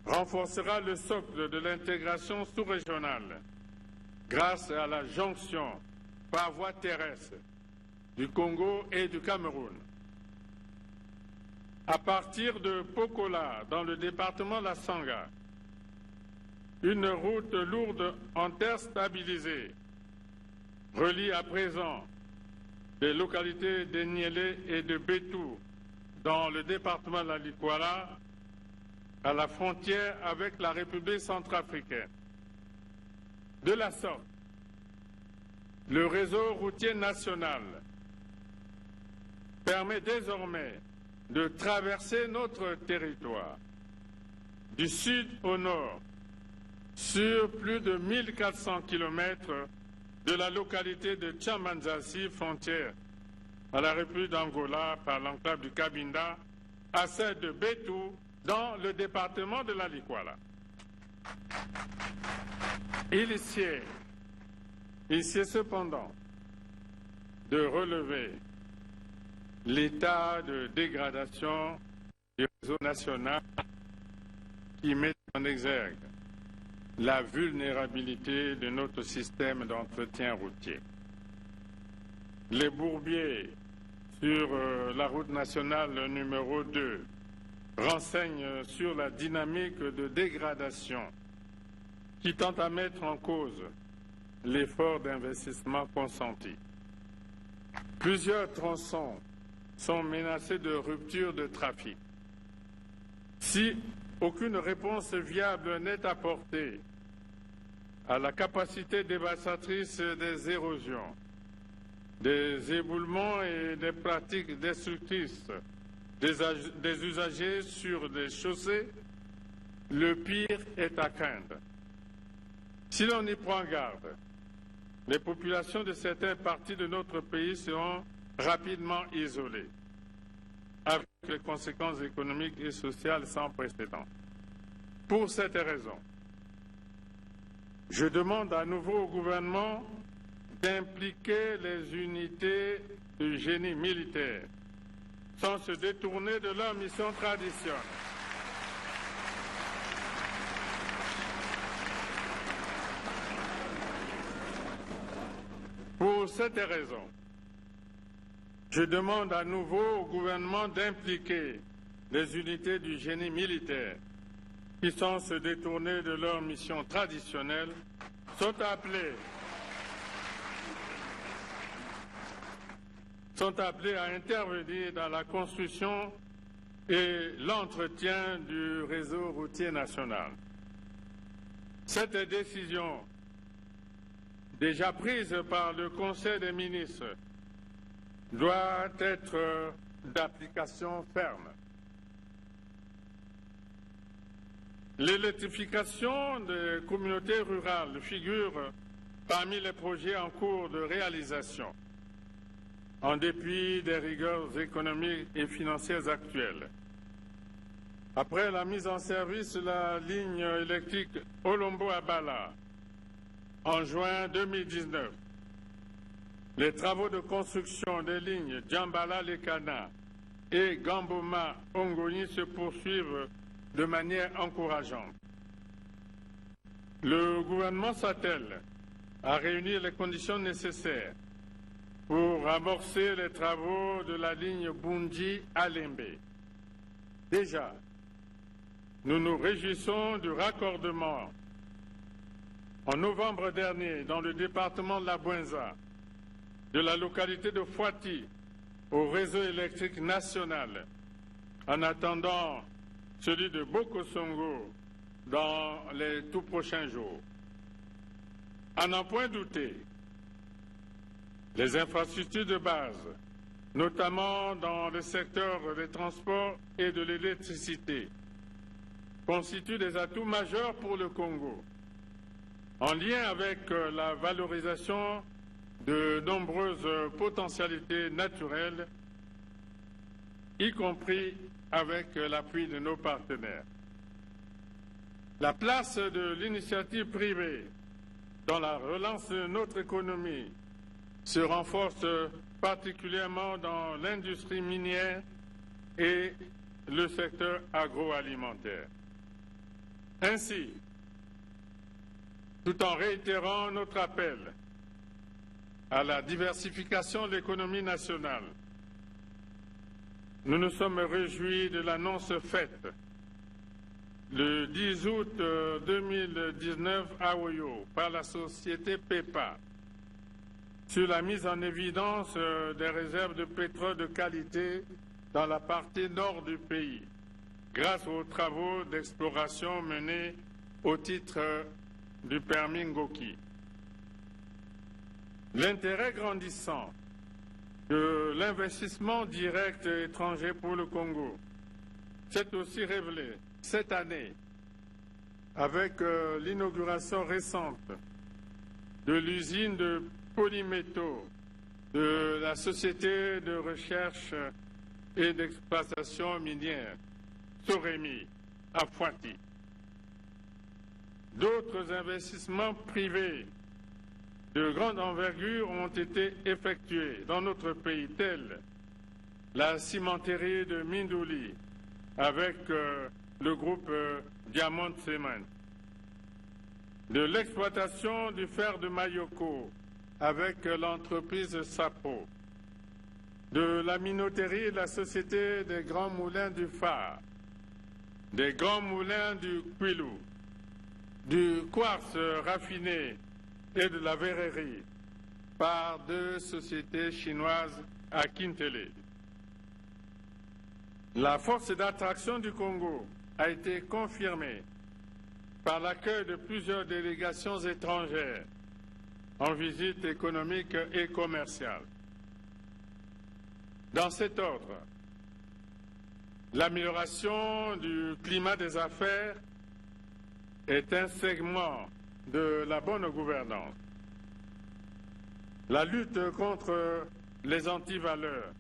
renforcera le socle de l'intégration sous-régionale grâce à la jonction par voie terrestre du Congo et du Cameroun. À partir de Pokola, dans le département de la Sanga, une route lourde en terre stabilisée relie à présent les localités de Niélé et de Bétou dans le département de la Likwala à la frontière avec la République centrafricaine. De la sorte, le réseau routier national permet désormais de traverser notre territoire du sud au nord sur plus de 1400 km de la localité de Tchamanzassi, frontière à la République d'Angola par l'enclave du Cabinda, à celle de Bétou dans le département de la Likwala. Il est cependant de relever l'état de dégradation du réseau national qui met en exergue la vulnérabilité de notre système d'entretien routier. Les bourbiers sur la route nationale numéro 2 renseignent sur la dynamique de dégradation qui tend à mettre en cause l'effort d'investissement consenti. Plusieurs tronçons sont menacés de rupture de trafic. Si aucune réponse viable n'est apportée à la capacité dévastatrice des érosions, des éboulements et des pratiques destructrices des usagers sur les chaussées, le pire est à craindre. Si l'on y prend garde, les populations de certaines parties de notre pays seront rapidement isolées, avec les conséquences économiques et sociales sans précédent. Pour cette raison, je demande à nouveau au gouvernement d'impliquer les unités du génie militaire sans se détourner de leur mission traditionnelle. Pour cette raison, je demande à nouveau au gouvernement d'impliquer les unités du génie militaire qui, sans se détourner de leur mission traditionnelle, sont appelés à intervenir dans la construction et l'entretien du réseau routier national. Cette décision, déjà prise par le Conseil des ministres, doit être d'application ferme. L'électrification des communautés rurales figure parmi les projets en cours de réalisation, en dépit des rigueurs économiques et financières actuelles. Après la mise en service de la ligne électrique Olombo-Abala en juin 2019, les travaux de construction des lignes Djambala-Lekana et Gamboma-Ongoni se poursuivent de manière encourageante. Le gouvernement s'attelle à réunir les conditions nécessaires pour amorcer les travaux de la ligne Bunji-Alembe. Déjà, nous nous réjouissons du raccordement en novembre dernier dans le département de la Bouenza de la localité de Fouati au réseau électrique national, en attendant celui de Bokosongo dans les tout prochains jours. À n'en point douter, les infrastructures de base, notamment dans le secteur des transports et de l'électricité, constituent des atouts majeurs pour le Congo, en lien avec la valorisation de nombreuses potentialités naturelles, y compris avec l'appui de nos partenaires. La place de l'initiative privée dans la relance de notre économie se renforce particulièrement dans l'industrie minière et le secteur agroalimentaire. Ainsi, tout en réitérant notre appel à la diversification de l'économie nationale, nous nous sommes réjouis de l'annonce faite le 10 août 2019 à Oyo par la société PEPA sur la mise en évidence des réserves de pétrole de qualité dans la partie nord du pays, grâce aux travaux d'exploration menés au titre du permis Ngoki. L'intérêt grandissant de l'investissement direct étranger pour le Congo s'est aussi révélé cette année avec l'inauguration récente de l'usine de polymétaux de la société de recherche et d'exploitation minière Soremi à Fouati. D'autres investissements privés de grande envergure ont été effectués dans notre pays, tels la cimenterie de Mindouli avec le groupe Diamond Cement, de l'exploitation du fer de Mayoko avec l'entreprise Sapo, de la minoterie de la Société des Grands Moulins du Phare, des Grands Moulins du Kwilu, du quartz raffiné et de la verrerie par 2 sociétés chinoises à Kintele. La force d'attraction du Congo a été confirmée par l'accueil de plusieurs délégations étrangères en visite économique et commerciale. Dans cet ordre, l'amélioration du climat des affaires est un segment de la bonne gouvernance. La lutte contre les antivaleurs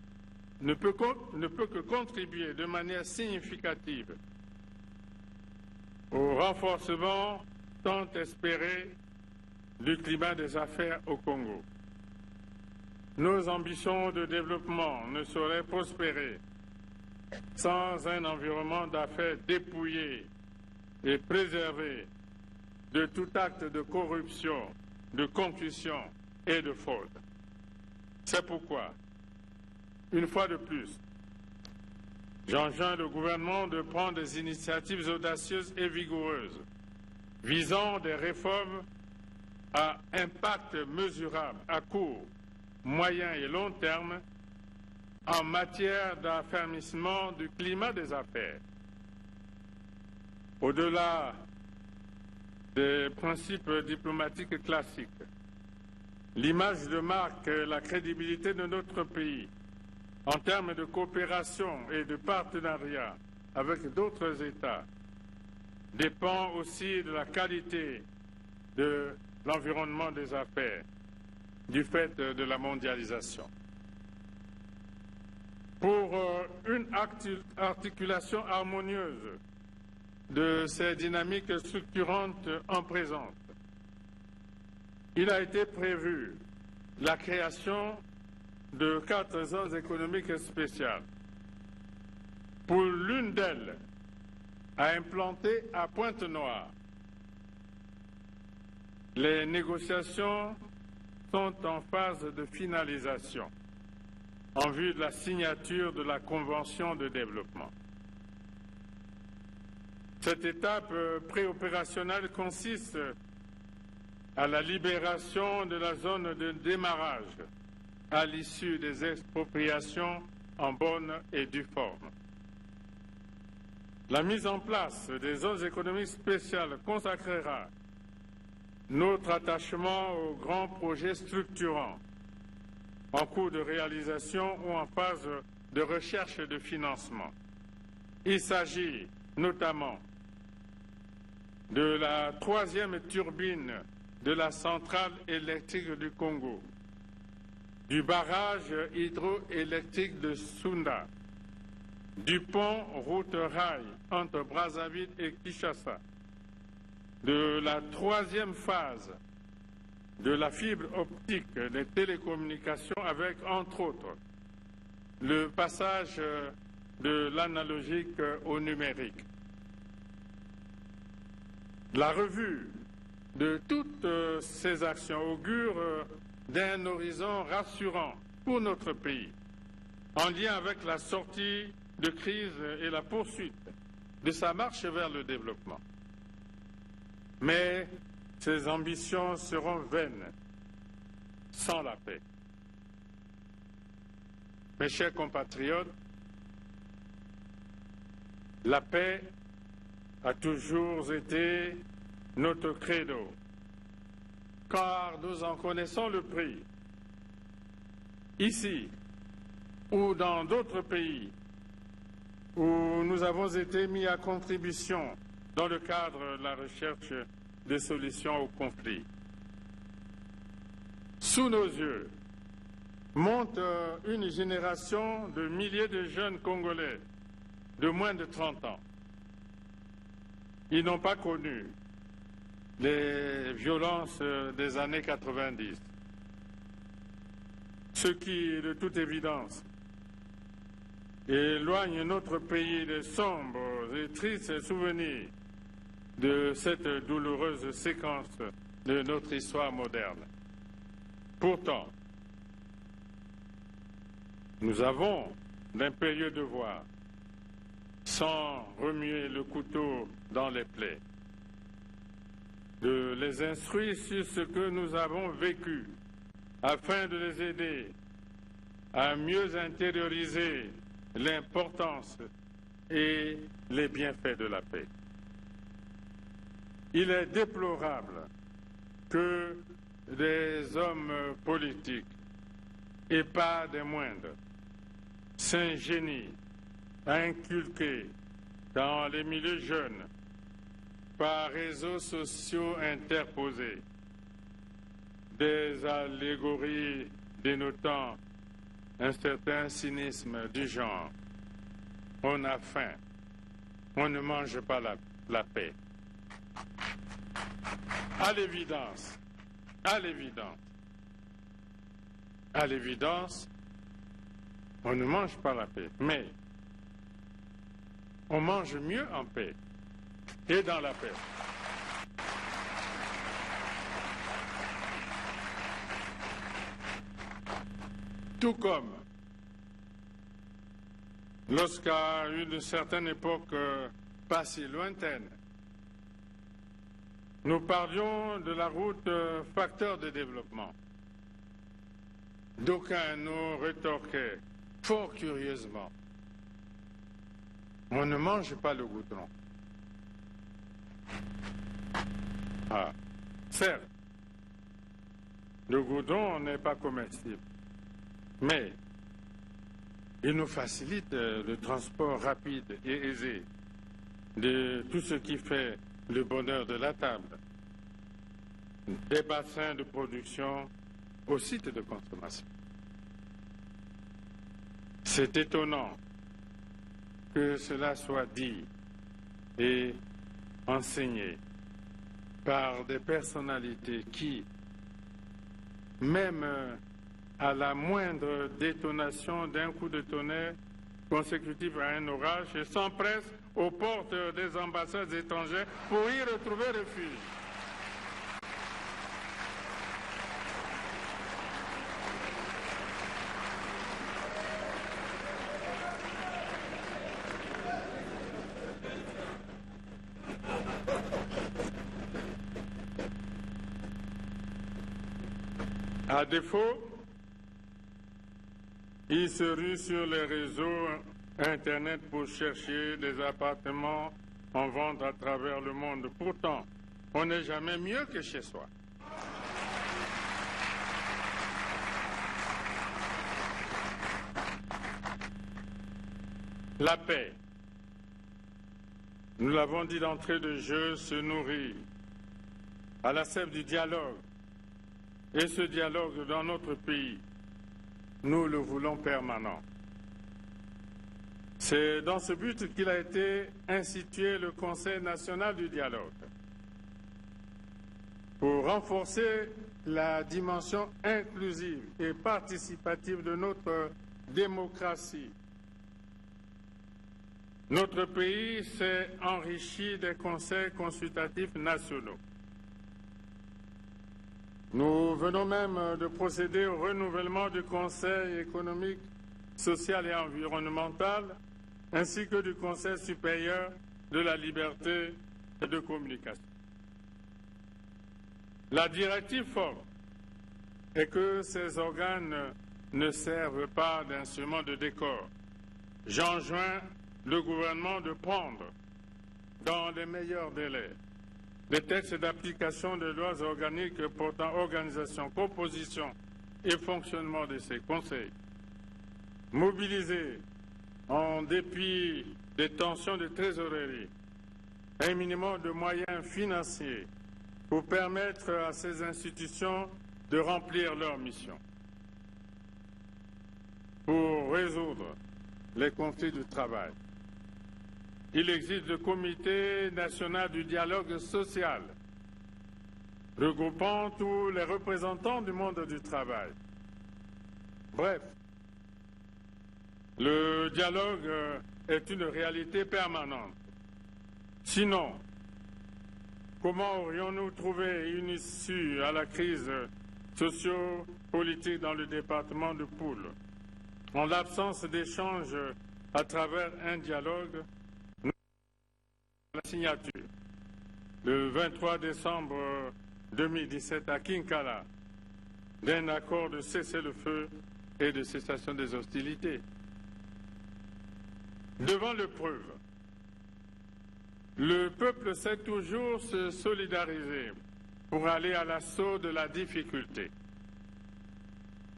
ne peut que contribuer de manière significative au renforcement tant espéré du climat des affaires au Congo. nos ambitions de développement ne sauraient prospérer sans un environnement d'affaires dépouillé et préservé de tout acte de corruption, de concussion et de fraude. C'est pourquoi, une fois de plus, j'enjoins le gouvernement de prendre des initiatives audacieuses et vigoureuses visant des réformes à impact mesurable à court, moyen et long terme en matière d'affermissement du climat des affaires. Au-delà des principes diplomatiques classiques, l'image de marque et la crédibilité de notre pays en termes de coopération et de partenariat avec d'autres États dépend aussi de la qualité de l'environnement des affaires du fait de la mondialisation. Pour une articulation harmonieuse de ces dynamiques structurantes en présence, il a été prévu la création de 4 zones économiques spéciales. Pour l'une d'elles, à implanter à Pointe-Noire, les négociations sont en phase de finalisation en vue de la signature de la Convention de développement. Cette étape préopérationnelle consiste à la libération de la zone de démarrage à l'issue des expropriations en bonne et due forme. La mise en place des zones économiques spéciales consacrera notre attachement aux grands projets structurants en cours de réalisation ou en phase de recherche et de financement. Il s'agit notamment de la 3e turbine de la centrale électrique du Congo, du barrage hydroélectrique de Sunda, du pont route-rail entre Brazzaville et Kinshasa, de la 3e phase de la fibre optique des télécommunications avec, entre autres, le passage de l'analogique au numérique. La revue de toutes ces actions augure d'un horizon rassurant pour notre pays, en lien avec la sortie de crise et la poursuite de sa marche vers le développement. Mais ces ambitions seront vaines sans la paix. Mes chers compatriotes, la paix a toujours été notre credo, car nous en connaissons le prix. Ici ou dans d'autres pays où nous avons été mis à contribution dans le cadre de la recherche de solutions aux conflits. Sous nos yeux monte une génération de milliers de jeunes Congolais de moins de 30 ans. Ils n'ont pas connu les violences des années 90, ce qui, de toute évidence, éloigne notre pays des sombres et tristes souvenirs de cette douloureuse séquence de notre histoire moderne. Pourtant, nous avons l'impérieux devoir, sans remuer le couteau dans les plaies, de les instruire sur ce que nous avons vécu, afin de les aider à mieux intérioriser l'importance et les bienfaits de la paix. Il est déplorable que des hommes politiques, et pas des moindres, s'ingénient à inculquer dans les milieux jeunes, par réseaux sociaux interposés, des allégories dénotant un certain cynisme du genre. On a faim, on ne mange pas la paix. À l'évidence, à l'évidence, on ne mange pas la paix, mais on mange mieux en paix et dans la paix. Tout comme lorsqu'à une certaine époque pas si lointaine, nous parlions de la route facteur de développement. D'aucuns nous rétorquaient fort curieusement, on ne mange pas le goudron. Ah, certes, le goudron n'est pas comestible, mais il nous facilite le transport rapide et aisé de tout ce qui fait le bonheur de la table, des bassins de production au site de consommation. C'est étonnant que cela soit dit et enseigné par des personnalités qui, même à la moindre détonation d'un coup de tonnerre consécutif à un orage, s'empressent aux portes des ambassades étrangères pour y retrouver refuge. À défaut, ils se ruent sur les réseaux Internet pour chercher des appartements en vente à travers le monde. Pourtant, on n'est jamais mieux que chez soi. La paix, nous l'avons dit d'entrée de jeu, se nourrit à la sève du dialogue. Et ce dialogue dans notre pays, nous le voulons permanent. C'est dans ce but qu'il a été institué le Conseil national du dialogue, pour renforcer la dimension inclusive et participative de notre démocratie. Notre pays s'est enrichi des conseils consultatifs nationaux. Nous venons même de procéder au renouvellement du Conseil économique, social et environnemental, ainsi que du Conseil supérieur de la liberté de communication. La directive forte est que ces organes ne servent pas d'instrument de décor. J'enjoins le gouvernement de prendre, dans les meilleurs délais, des textes d'application des lois organiques portant organisation, composition et fonctionnement de ces conseils. Mobiliser, en dépit des tensions de trésorerie, un minimum de moyens financiers pour permettre à ces institutions de remplir leur mission. Pour résoudre les conflits du travail, il existe le Comité national du dialogue social, regroupant tous les représentants du monde du travail. Bref, le dialogue est une réalité permanente. Sinon, comment aurions-nous trouvé une issue à la crise socio-politique dans le département de Poul? En l'absence d'échanges à travers un dialogue, la signature, le 23 décembre 2017 à Kinkala, d'un accord de cessez-le-feu et de cessation des hostilités. Devant l'épreuve, le peuple sait toujours se solidariser pour aller à l'assaut de la difficulté.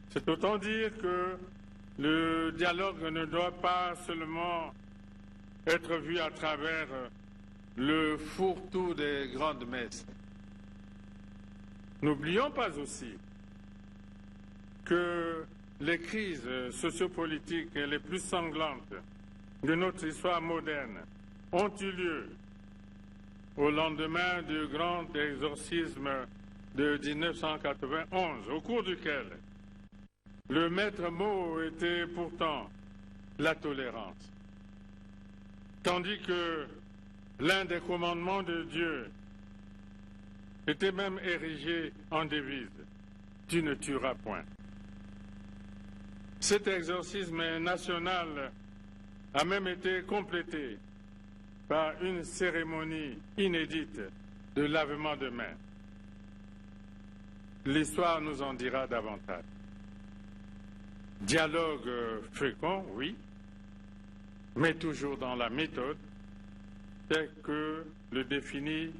C'est autant dire que le dialogue ne doit pas seulement être vu à travers le fourre-tout des grandes messes. N'oublions pas aussi que les crises sociopolitiques les plus sanglantes de notre histoire moderne ont eu lieu au lendemain du grand exorcisme de 1991, au cours duquel le maître mot était pourtant la tolérance, tandis que l'un des commandements de Dieu était même érigé en devise « Tu ne tueras point ». Cet exorcisme national a même été complété par une cérémonie inédite de lavement de mains. L'histoire nous en dira davantage. Dialogue fécond, oui, mais toujours dans la méthode telle que le définit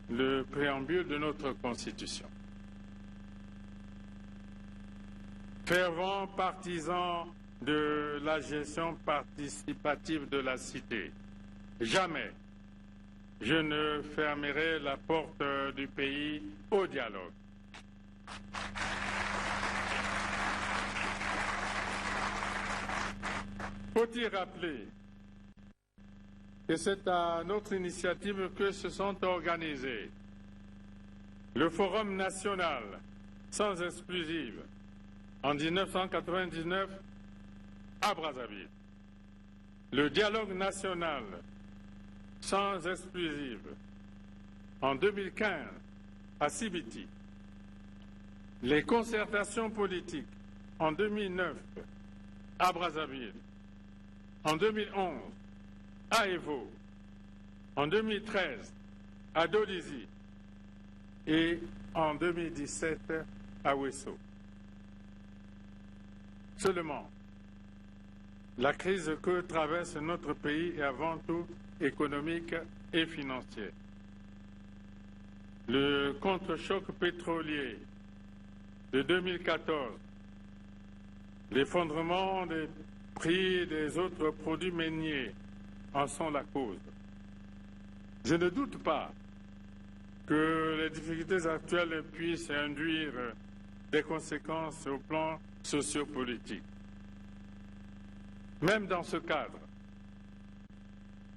le préambule de notre Constitution. Fervent partisan de la gestion participative de la cité, jamais je ne fermerai la porte du pays au dialogue. Faut-il rappeler que c'est à notre initiative que se sont organisés le Forum national sans exclusive en 1999 à Brazzaville, le dialogue national sans exclusive en 2015 à Sibiti, les concertations politiques en 2009 à Brazzaville, en 2011 à Evo, en 2013 à Dolisie et en 2017 à Ouesso. Seulement, la crise que traverse notre pays est avant tout économique et financière. Le contre-choc pétrolier de 2014, l'effondrement des prix des autres produits miniers en sont la cause. Je ne doute pas que les difficultés actuelles puissent induire des conséquences au plan sociopolitique. Même dans ce cadre,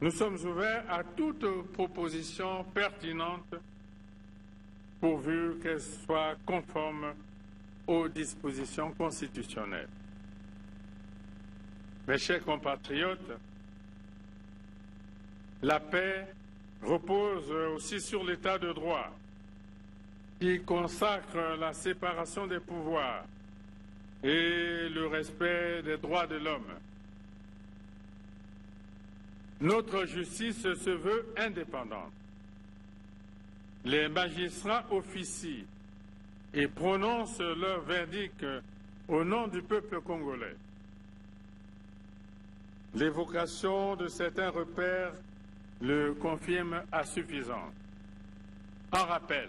nous sommes ouverts à toute proposition pertinente pourvu qu'elle soit conforme aux dispositions constitutionnelles. Mes chers compatriotes, la paix repose aussi sur l'état de droit qui consacre la séparation des pouvoirs et le respect des droits de l'homme. Notre justice se veut indépendante. Les magistrats officient et prononcent leur verdict au nom du peuple congolais. L'évocation de certains repères le confirme à suffisance. En rappel,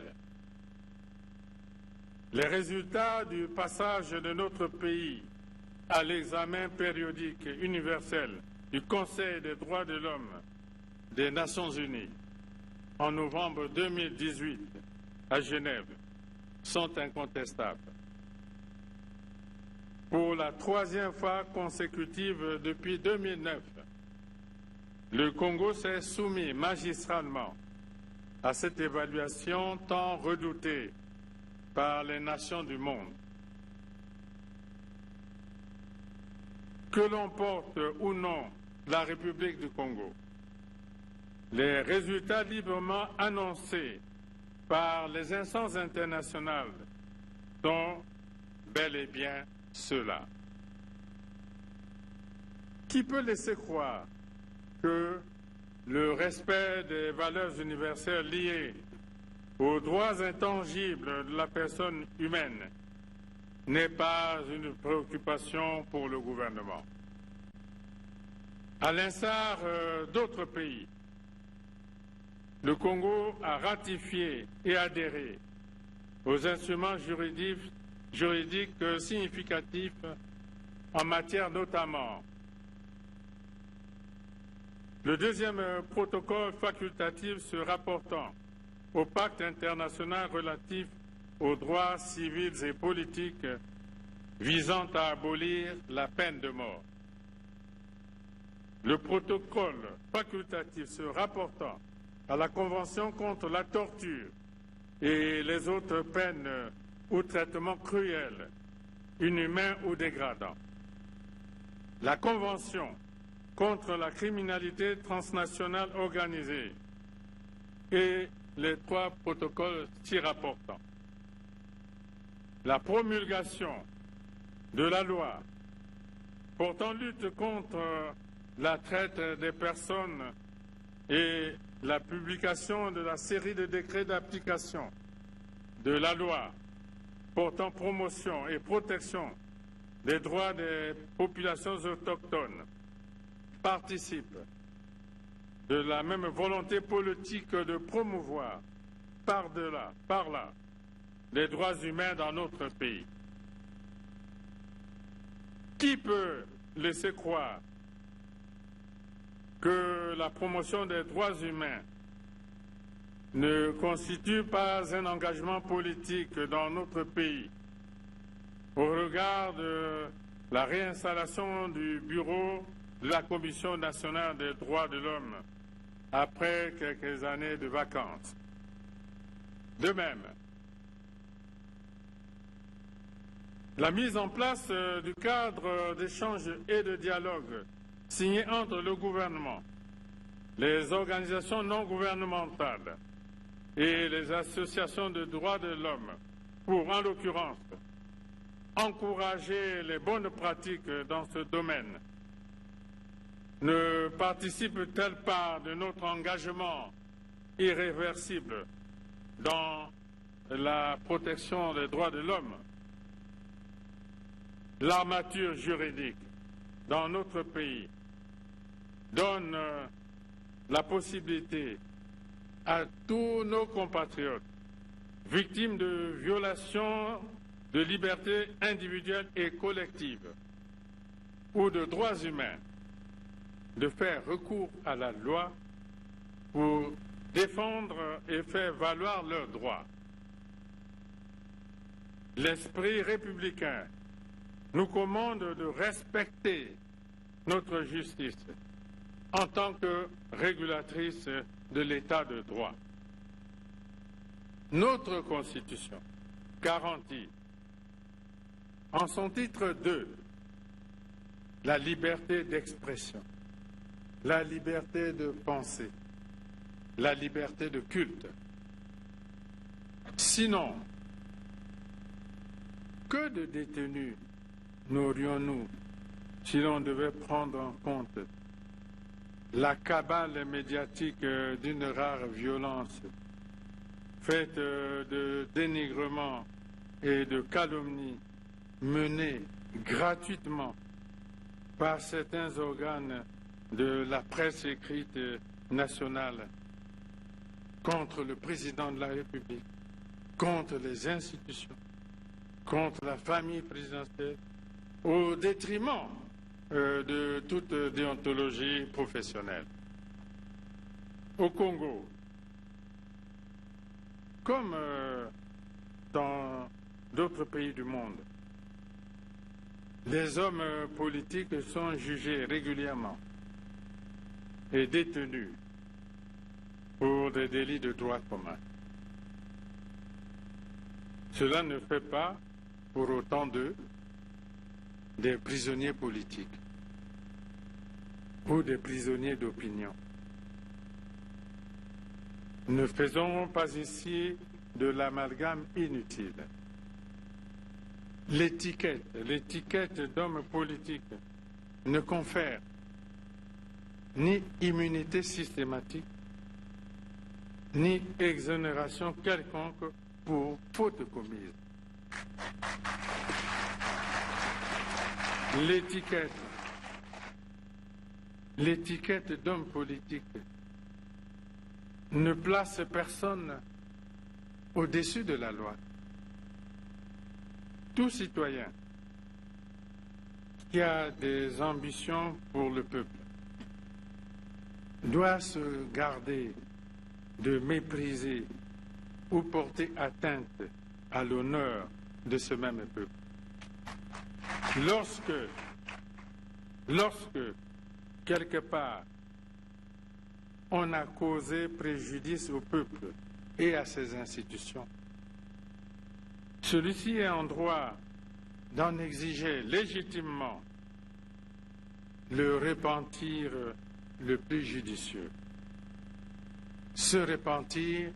les résultats du passage de notre pays à l'examen périodique universel du Conseil des droits de l'homme des Nations Unies en novembre 2018 à Genève sont incontestables. Pour la troisième fois consécutive depuis 2009, le Congo s'est soumis magistralement à cette évaluation tant redoutée par les nations du monde. Que l'on porte ou non la République du Congo, les résultats librement annoncés par les instances internationales sont bel et bien ceux-là. Qui peut laisser croire que le respect des valeurs universelles liées aux droits intangibles de la personne humaine n'est pas une préoccupation pour le gouvernement? À l'instar d'autres pays, le Congo a ratifié et adhéré aux instruments juridiques significatifs en matière notamment le deuxième protocole facultatif se rapportant au pacte international relatif aux droits civils et politiques visant à abolir la peine de mort. Le protocole facultatif se rapportant à la Convention contre la torture et les autres peines ou traitements cruels inhumains ou dégradants. La Convention contre la criminalité transnationale organisée et les 3 protocoles s'y rapportant. La promulgation de la loi portant lutte contre la traite des personnes et la publication de la série de décrets d'application de la loi portant promotion et protection des droits des populations autochtones participent de la même volonté politique de promouvoir par là, les droits humains dans notre pays. Qui peut laisser croire que la promotion des droits humains ne constitue pas un engagement politique dans notre pays au regard de la réinstallation du bureau de la Commission nationale des droits de l'homme après quelques années de vacances? De même, la mise en place du cadre d'échange et de dialogue signé entre le gouvernement, les organisations non gouvernementales et les associations de droits de l'homme pour, en l'occurrence, encourager les bonnes pratiques dans ce domaine ne participe-t-elle pas de notre engagement irréversible dans la protection des droits de l'homme? L'armature juridique dans notre pays donne la possibilité à tous nos compatriotes victimes de violations de libertés individuelles et collectives ou de droits humains de faire recours à la loi pour défendre et faire valoir leurs droits. L'esprit républicain nous commande de respecter notre justice en tant que régulatrice de l'état de droit. Notre Constitution garantit en son titre 2 la liberté d'expression, la liberté de pensée, la liberté de culte. Sinon, que de détenus n'aurions-nous si l'on devait prendre en compte la cabale médiatique d'une rare violence faite de dénigrement et de calomnie menée gratuitement par certains organes de la presse écrite nationale contre le président de la République, contre les institutions, contre la famille présidentielle, au détriment de toute déontologie professionnelle. Au Congo, comme dans d'autres pays du monde, les hommes politiques sont jugés régulièrement et détenus pour des délits de droit commun. Cela ne fait pas pour autant d'eux des prisonniers politiques ou des prisonniers d'opinion. Ne faisons pas ici de l'amalgame inutile. L'étiquette d'homme politique ne confère ni immunité systématique, ni exonération quelconque pour faute commise. L'étiquette d'homme politique ne place personne au-dessus de la loi. Tout citoyen qui a des ambitions pour le peuple doit se garder de mépriser ou porter atteinte à l'honneur de ce même peuple. Lorsque, quelque part, on a causé préjudice au peuple et à ses institutions, celui-ci est en droit d'en exiger légitimement le repentir le plus judicieux. Ce repentir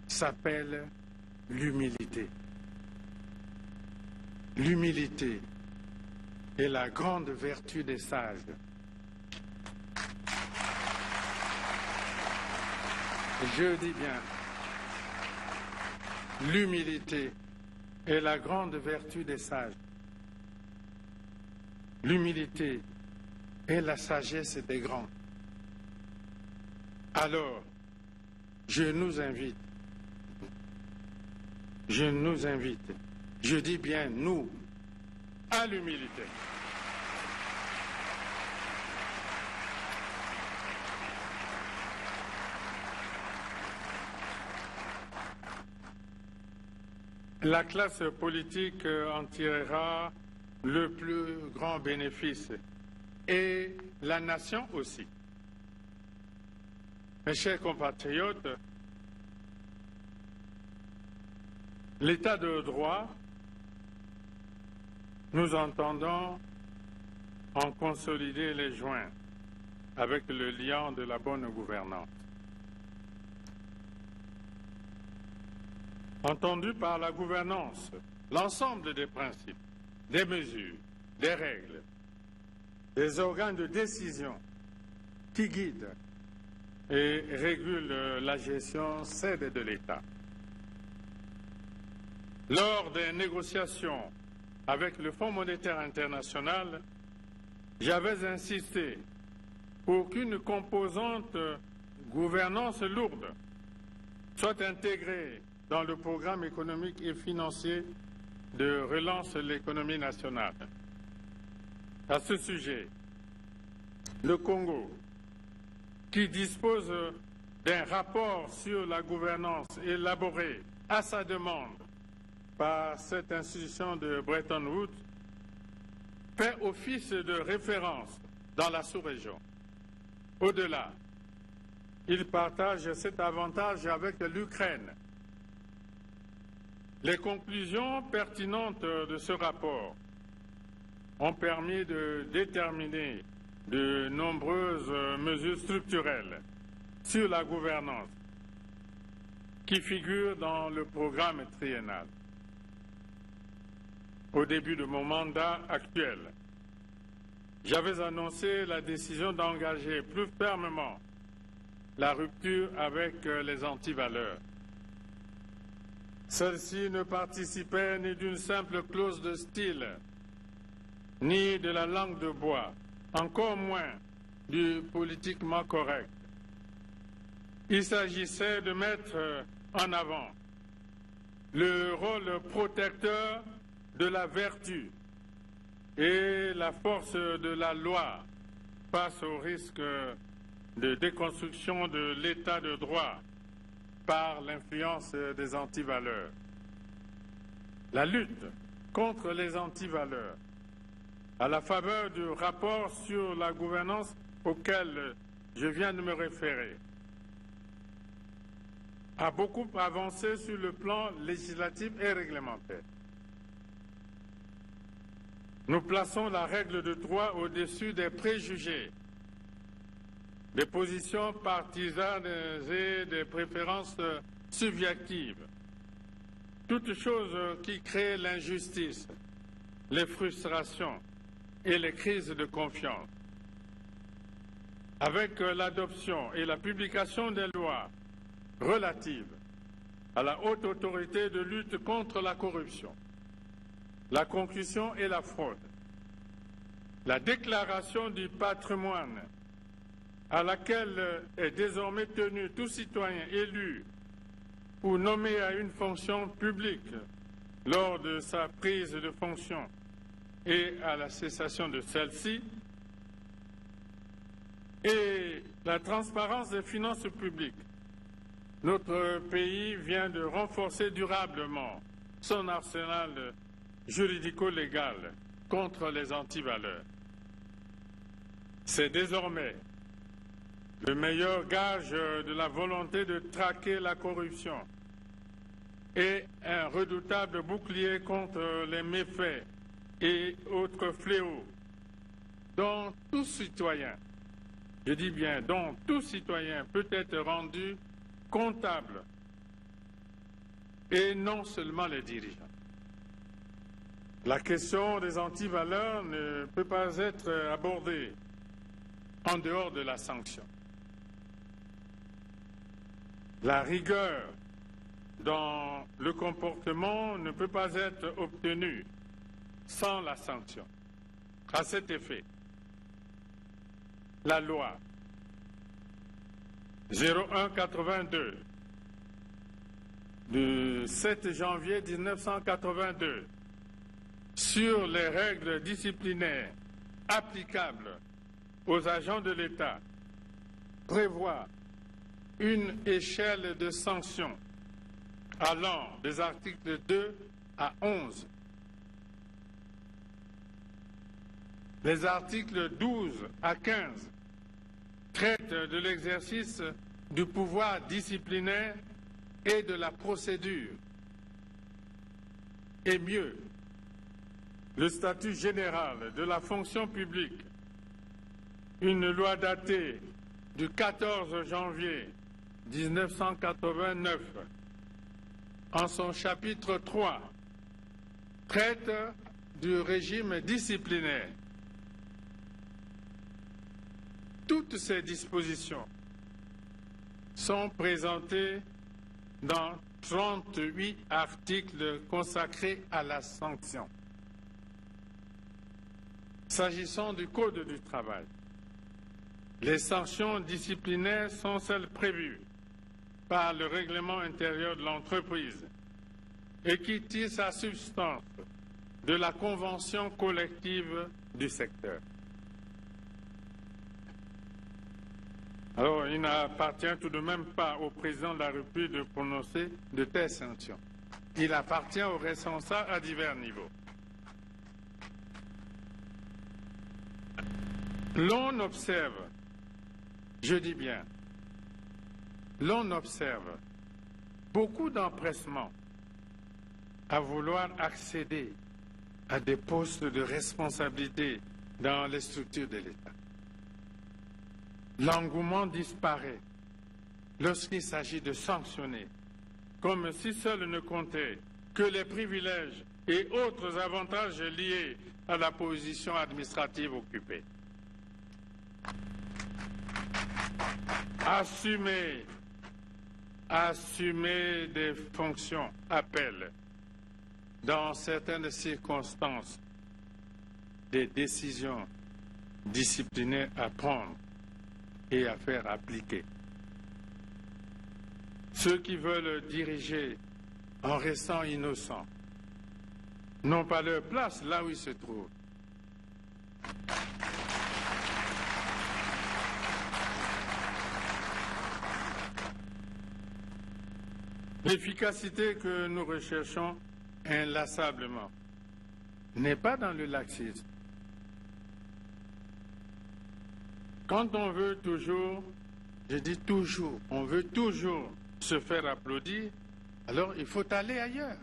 s'appelle l'humilité. L'humilité est la grande vertu des sages. Je dis bien, l'humilité est la grande vertu des sages. L'humilité est la sagesse des grands. Alors, je nous invite, je dis bien nous, à l'humilité. La classe politique en tirera le plus grand bénéfice et la nation aussi. Mes chers compatriotes, l'état de droit, nous entendons en consolider les joints avec le lien de la bonne gouvernance. Entendu par la gouvernance, l'ensemble des principes, des mesures, des règles, des organes de décision qui guident et régulent la gestion celle de l'État. Lors des négociations avec le Fonds monétaire international, j'avais insisté pour qu'une composante gouvernance lourde soit intégrée dans le programme économique et financier de relance de l'économie nationale. À ce sujet, le Congo, qui dispose d'un rapport sur la gouvernance élaboré à sa demande par cette institution de Bretton Woods, fait office de référence dans la sous-région. Au-delà, il partage cet avantage avec l'Ukraine. Les conclusions pertinentes de ce rapport ont permis de déterminer de nombreuses mesures structurelles sur la gouvernance qui figurent dans le programme triennal. Au début de mon mandat actuel, j'avais annoncé la décision d'engager plus fermement la rupture avec les antivaleurs. Celle-ci ne participait ni d'une simple clause de style, ni de la langue de bois, encore moins du politiquement correct. Il s'agissait de mettre en avant le rôle protecteur de la vertu et la force de la loi face au risque de déconstruction de l'état de droit par l'influence des antivaleurs. La lutte contre les antivaleurs, à la faveur du rapport sur la gouvernance auquel je viens de me référer, a beaucoup avancé sur le plan législatif et réglementaire. Nous plaçons la règle de droit au-dessus des préjugés, des positions partisanes et des préférences subjectives. Toutes choses qui créent l'injustice, les frustrations et les crises de confiance. Avec l'adoption et la publication des lois relatives à la haute autorité de lutte contre la corruption, la concussion et la fraude, la déclaration du patrimoine à laquelle est désormais tenu tout citoyen élu ou nommé à une fonction publique lors de sa prise de fonction et à la cessation de celle-ci, et la transparence des finances publiques. Notre pays vient de renforcer durablement son arsenal juridico-légal contre les antivaleurs. C'est désormais le meilleur gage de la volonté de traquer la corruption et un redoutable bouclier contre les méfaits et autres fléaux dont tout citoyen, je dis bien dont tout citoyen peut être rendu comptable et non seulement les dirigeants. La question des antivaleurs ne peut pas être abordée en dehors de la sanction. La rigueur dans le comportement ne peut pas être obtenue sans la sanction. À cet effet, la loi 0182 du 7 janvier 1982 sur les règles disciplinaires applicables aux agents de l'État prévoit une échelle de sanctions allant des articles 2 à 11. Les articles 12 à 15 traitent de l'exercice du pouvoir disciplinaire et de la procédure. Et mieux, le statut général de la fonction publique, une loi datée du 14 janvier 1989, en son chapitre 3, traite du régime disciplinaire. Toutes ces dispositions sont présentées dans 38 articles consacrés à la sanction. S'agissant du Code du travail, les sanctions disciplinaires sont celles prévues par le règlement intérieur de l'entreprise et qui tirent sa substance de la convention collective du secteur. Alors, il n'appartient tout de même pas au président de la République de prononcer de telles sanctions. Il appartient aux responsables à divers niveaux. L'on observe, je dis bien, l'on observe beaucoup d'empressement à vouloir accéder à des postes de responsabilité dans les structures de l'État. L'engouement disparaît lorsqu'il s'agit de sanctionner, comme si seul ne comptait que les privilèges et autres avantages liés à la position administrative occupée. Assumer des fonctions appelle, dans certaines circonstances, des décisions disciplinaires à prendre et à faire appliquer. Ceux qui veulent diriger en restant innocents n'ont pas leur place là où ils se trouvent. L'efficacité que nous recherchons inlassablement n'est pas dans le laxisme. Quand on veut toujours, je dis toujours, on veut toujours se faire applaudir, alors il faut aller ailleurs.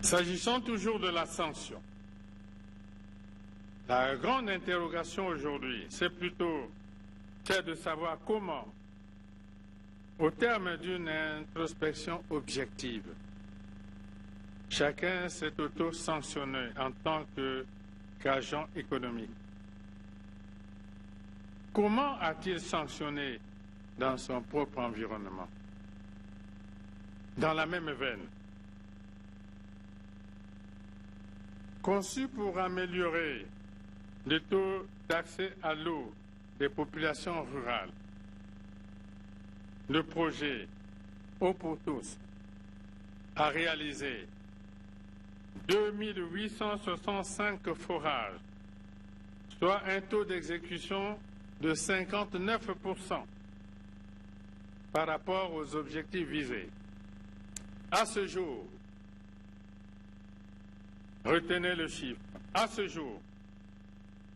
S'agissant toujours de la sanction, la grande interrogation aujourd'hui, c'est plutôt celle de savoir comment, au terme d'une introspection objective, chacun s'est auto-sanctionné en tant qu'agent économique. Comment a-t-il sanctionné dans son propre environnement? Dans la même veine, conçu pour améliorer le taux d'accès à l'eau des populations rurales, le projet Eau pour tous a réalisé 2865 forages, soit un taux d'exécution de 59% par rapport aux objectifs visés. À ce jour, retenez le chiffre, à ce jour,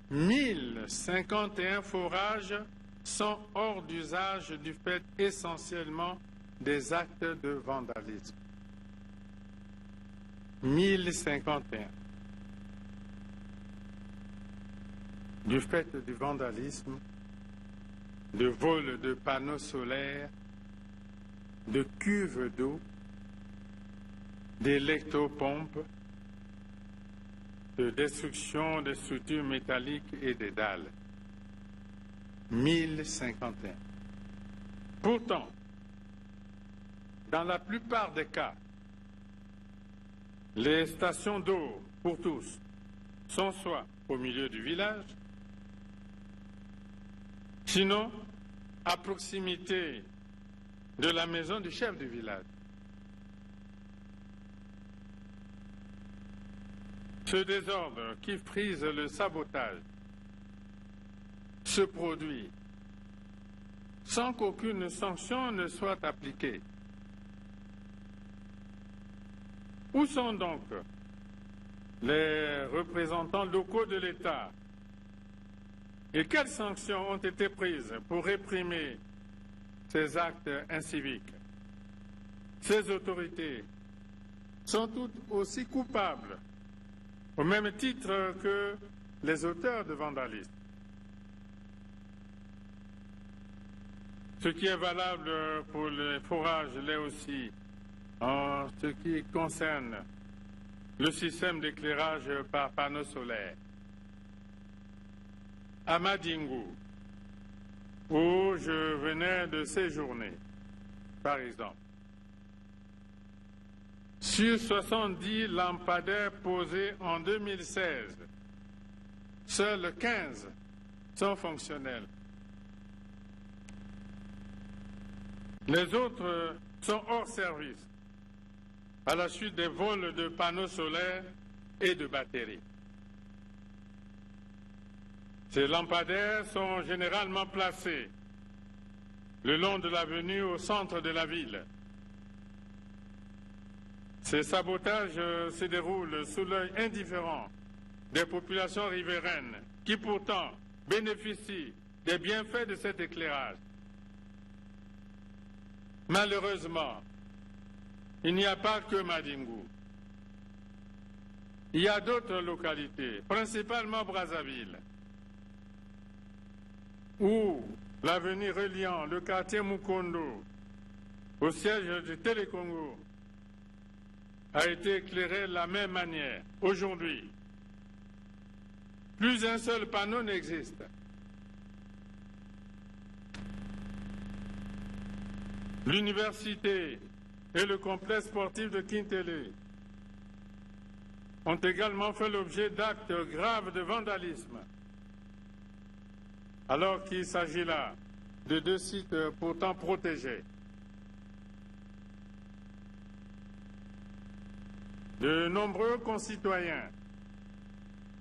1051 forages sont hors d'usage du fait essentiellement des actes de vandalisme. 1051. Du fait du vandalisme, de vol de panneaux solaires, de cuves d'eau, d'électropompes, de destruction des structures métalliques et des dalles. 1051. Pourtant, dans la plupart des cas, les stations d'eau pour tous sont soit au milieu du village, sinon à proximité de la maison du chef du village. Ce désordre qui frise le sabotage se produit sans qu'aucune sanction ne soit appliquée. Où sont donc les représentants locaux de l'État et quelles sanctions ont été prises pour réprimer ces actes inciviques? Ces autorités sont toutes aussi coupables au même titre que les auteurs de vandalisme. Ce qui est valable pour les forages l'est aussi en ce qui concerne le système d'éclairage par panneaux solaires. À Madingu, où je venais de séjourner, par exemple, sur 70 lampadaires posés en 2016, seuls 15 sont fonctionnels. Les autres sont hors service à la suite des vols de panneaux solaires et de batteries. Ces lampadaires sont généralement placés le long de l'avenue au centre de la ville. Ces sabotages se déroulent sous l'œil indifférent des populations riveraines qui pourtant bénéficient des bienfaits de cet éclairage. Malheureusement, il n'y a pas que Madingu. Il y a d'autres localités, principalement Brazzaville, où l'avenue reliant le quartier Mukondo au siège du Télécongo a été éclairée de la même manière. Aujourd'hui, plus un seul panneau n'existe. L'université et le complexe sportif de Kintele ont également fait l'objet d'actes graves de vandalisme, alors qu'il s'agit là de deux sites pourtant protégés. De nombreux concitoyens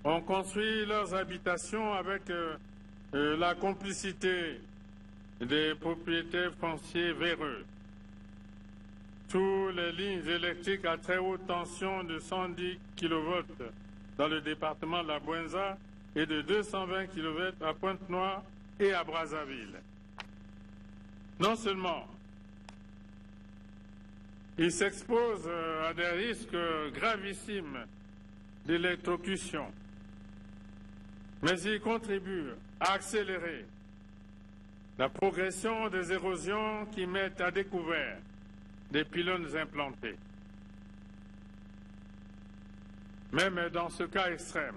ont construit leurs habitations avec la complicité des propriétaires fonciers véreux. Sous les lignes électriques à très haute tension de 110 kV dans le département de la Bouenza et de 220 kV à Pointe-Noire et à Brazzaville. Non seulement ils s'exposent à des risques gravissimes d'électrocution, mais ils contribuent à accélérer la progression des érosions qui mettent à découvert des pylônes implantés. Même dans ce cas extrême,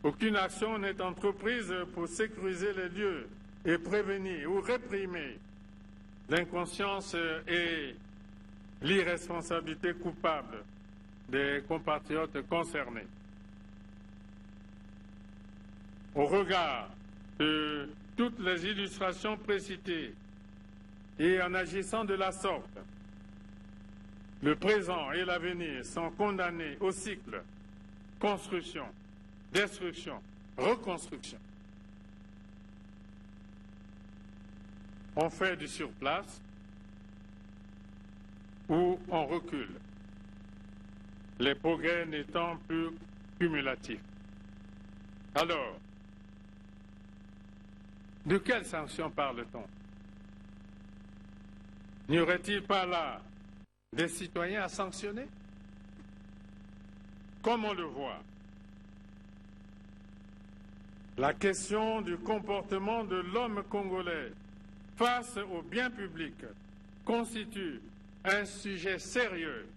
aucune action n'est entreprise pour sécuriser les lieux et prévenir ou réprimer l'inconscience et l'irresponsabilité coupable des compatriotes concernés. Au regard de toutes les illustrations précitées et en agissant de la sorte, le présent et l'avenir sont condamnés au cycle construction, destruction, reconstruction. On fait du surplace ou on recule, les progrès n'étant plus cumulatifs. Alors, de quelles sanctions parle-t-on? N'y aurait-il pas là des citoyens à sanctionner? Comme on le voit, la question du comportement de l'homme congolais face au bien public constitue un sujet sérieux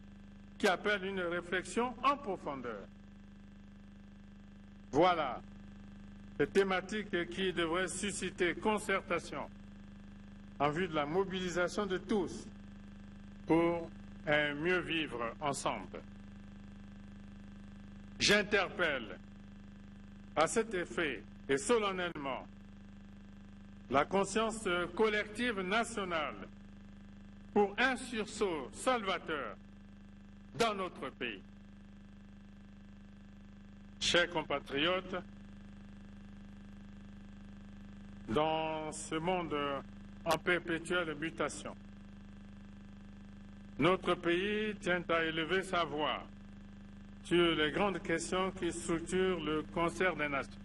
qui appelle une réflexion en profondeur. Voilà les thématiques qui devraient susciter concertation en vue de la mobilisation de tous pour un mieux vivre ensemble. J'interpelle à cet effet et solennellement la conscience collective nationale pour un sursaut salvateur dans notre pays. Chers compatriotes, dans ce monde en perpétuelle mutation, notre pays tient à élever sa voix sur les grandes questions qui structurent le concert des nations.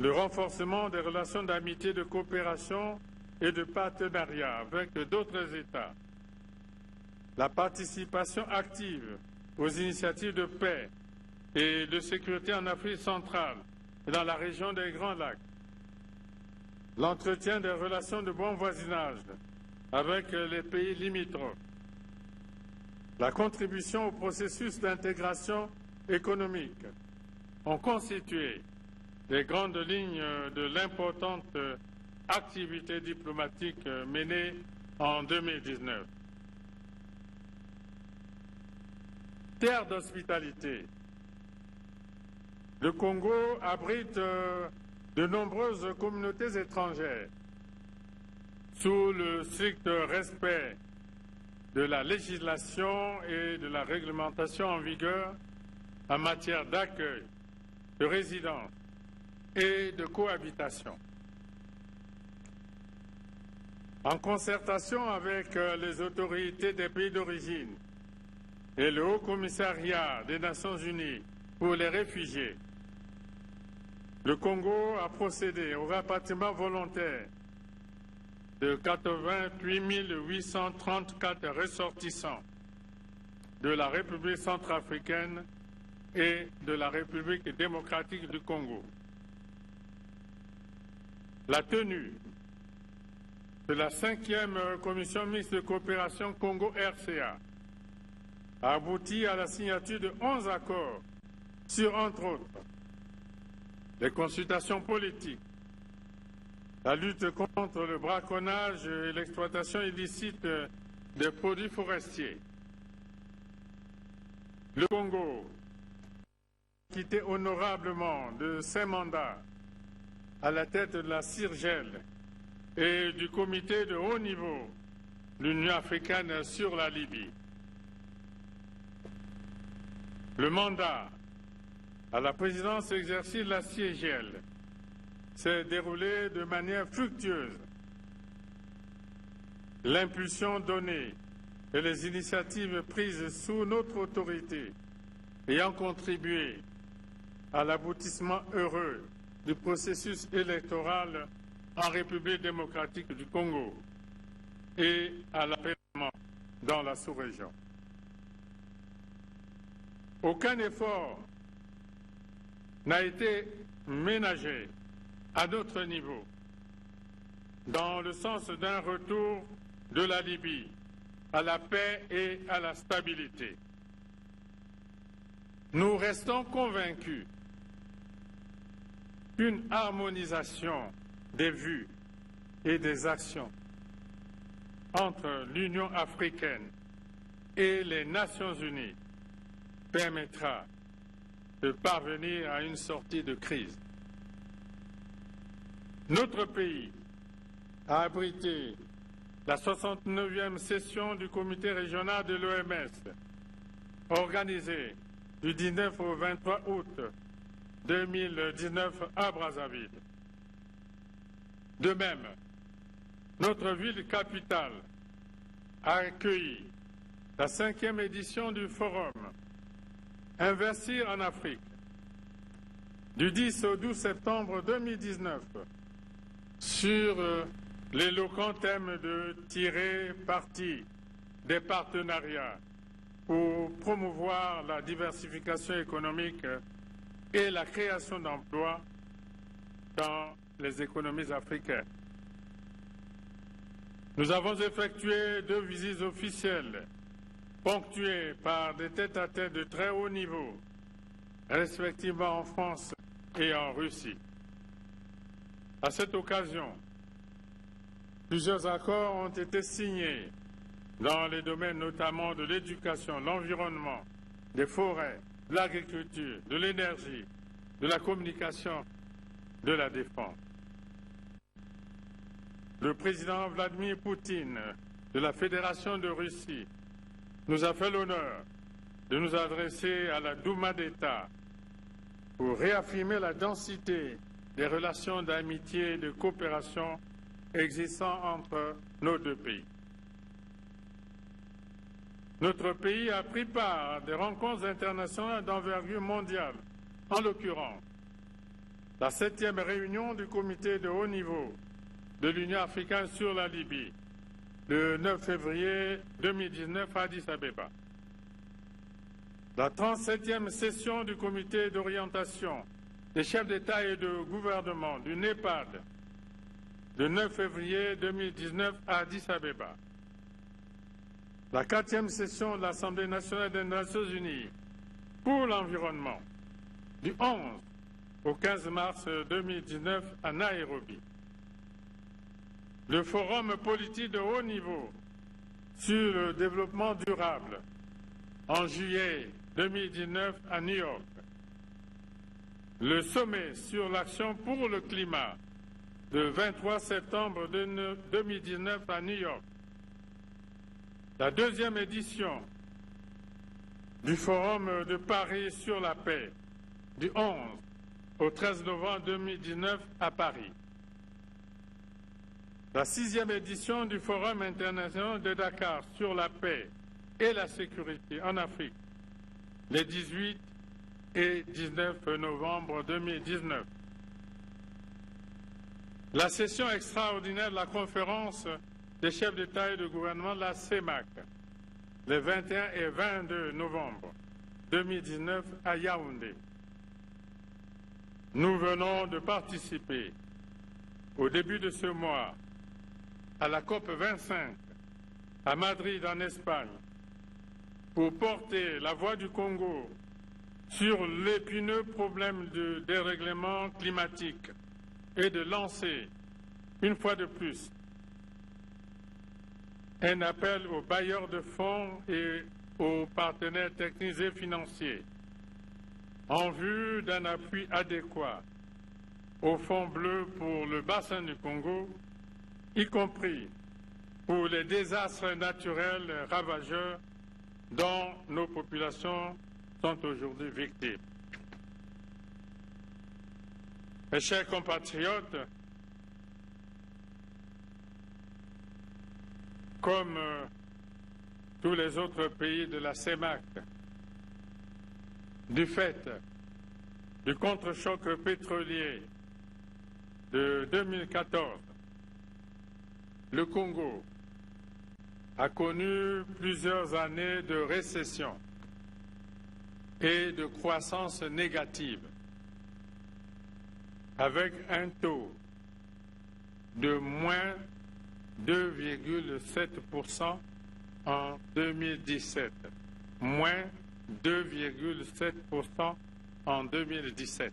Le renforcement des relations d'amitié, de coopération et de partenariat avec d'autres États, la participation active aux initiatives de paix et de sécurité en Afrique centrale et dans la région des Grands Lacs, l'entretien des relations de bon voisinage avec les pays limitrophes, la contribution au processus d'intégration économique ont constitué les grandes lignes de l'importante activité diplomatique menée en 2019. Terre d'hospitalité, le Congo abrite de nombreuses communautés étrangères sous le strict respect de la législation et de la réglementation en vigueur en matière d'accueil, de résidence et de cohabitation. En concertation avec les autorités des pays d'origine et le Haut Commissariat des Nations Unies pour les réfugiés, le Congo a procédé au rapatriement volontaire de 88 834 ressortissants de la République centrafricaine et de la République démocratique du Congo. La tenue de la 5e commission mixte de coopération Congo-RCA a abouti à la signature de 11 accords sur, entre autres, les consultations politiques, la lutte contre le braconnage et l'exploitation illicite des produits forestiers. Le Congo a quitté honorablement de ses mandats à la tête de la CIRGEL et du comité de haut niveau de l'Union africaine sur la Libye. Le mandat à la présidence exercée de la CIRGEL s'est déroulé de manière fructueuse. L'impulsion donnée et les initiatives prises sous notre autorité ayant contribué à l'aboutissement heureux du processus électoral en République démocratique du Congo et à l'apaisement dans la sous-région. Aucun effort n'a été ménagé à notre niveau dans le sens d'un retour de la Libye à la paix et à la stabilité. Nous restons convaincus qu'une harmonisation des vues et des actions entre l'Union africaine et les Nations unies permettra de parvenir à une sortie de crise. Notre pays a abrité la 69e session du comité régional de l'OMS, organisée du 19 au 23 août 2019 à Brazzaville. De même, notre ville capitale a accueilli la 5e édition du Forum Investir en Afrique, du 10 au 12 septembre 2019, sur l'éloquent thème de tirer parti des partenariats pour promouvoir la diversification économique et la création d'emplois dans les économies africaines. Nous avons effectué 2 visites officielles, ponctuées par des tête-à-tête de très haut niveau, respectivement en France et en Russie. À cette occasion, plusieurs accords ont été signés dans les domaines notamment de l'éducation, l'environnement, des forêts, de l'agriculture, de l'énergie, de la communication, de la défense. Le président Vladimir Poutine de la Fédération de Russie nous a fait l'honneur de nous adresser à la Douma d'État pour réaffirmer la densité des relations d'amitié et de coopération existant entre nos 2 pays. Notre pays a pris part à des rencontres internationales d'envergure mondiale, en l'occurrence la 7e réunion du comité de haut niveau de l'Union africaine sur la Libye, le 9 février 2019 à Addis Abeba. La 37e session du comité d'orientation des chefs d'État et de gouvernement du NEPAD, le 9 février 2019 à Addis Abeba. La 4e session de l'Assemblée nationale des Nations unies pour l'environnement, du 11 au 15 mars 2019 à Nairobi. Le forum politique de haut niveau sur le développement durable en juillet 2019 à New York. Le sommet sur l'action pour le climat le 23 septembre 2019 à New York. La 2e édition du Forum de Paris sur la paix du 11 au 13 novembre 2019 à Paris. La 6e édition du Forum international de Dakar sur la paix et la sécurité en Afrique, les 18 et 19 novembre 2019. La session extraordinaire de la conférence des chefs d'État et de gouvernement de la CEMAC, les 21 et 22 novembre 2019 à Yaoundé. Nous venons de participer au début de ce mois à la COP 25 à Madrid en Espagne pour porter la voix du Congo sur l'épineux problème du dérèglement climatique et de lancer, une fois de plus, un appel aux bailleurs de fonds et aux partenaires techniques et financiers en vue d'un appui adéquat au Fonds bleu pour le bassin du Congo, y compris pour les désastres naturels ravageurs dont nos populations sont aujourd'hui victimes. Mes chers compatriotes, comme tous les autres pays de la CEMAC, du fait du contre-choc pétrolier de 2014, le Congo a connu plusieurs années de récession et de croissance négative, avec un taux de moins 2,7% en 2017, moins 2,7% en 2017.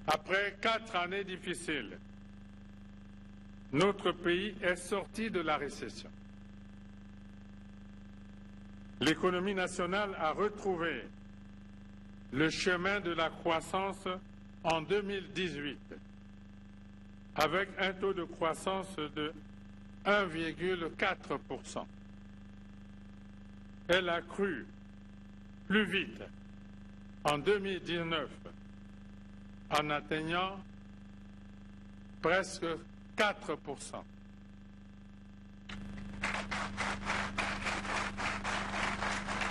Après 4 années difficiles, notre pays est sorti de la récession. L'économie nationale a retrouvé le chemin de la croissance en 2018, avec un taux de croissance de 1,4%. Elle a cru plus vite en 2019 en atteignant presque 4%.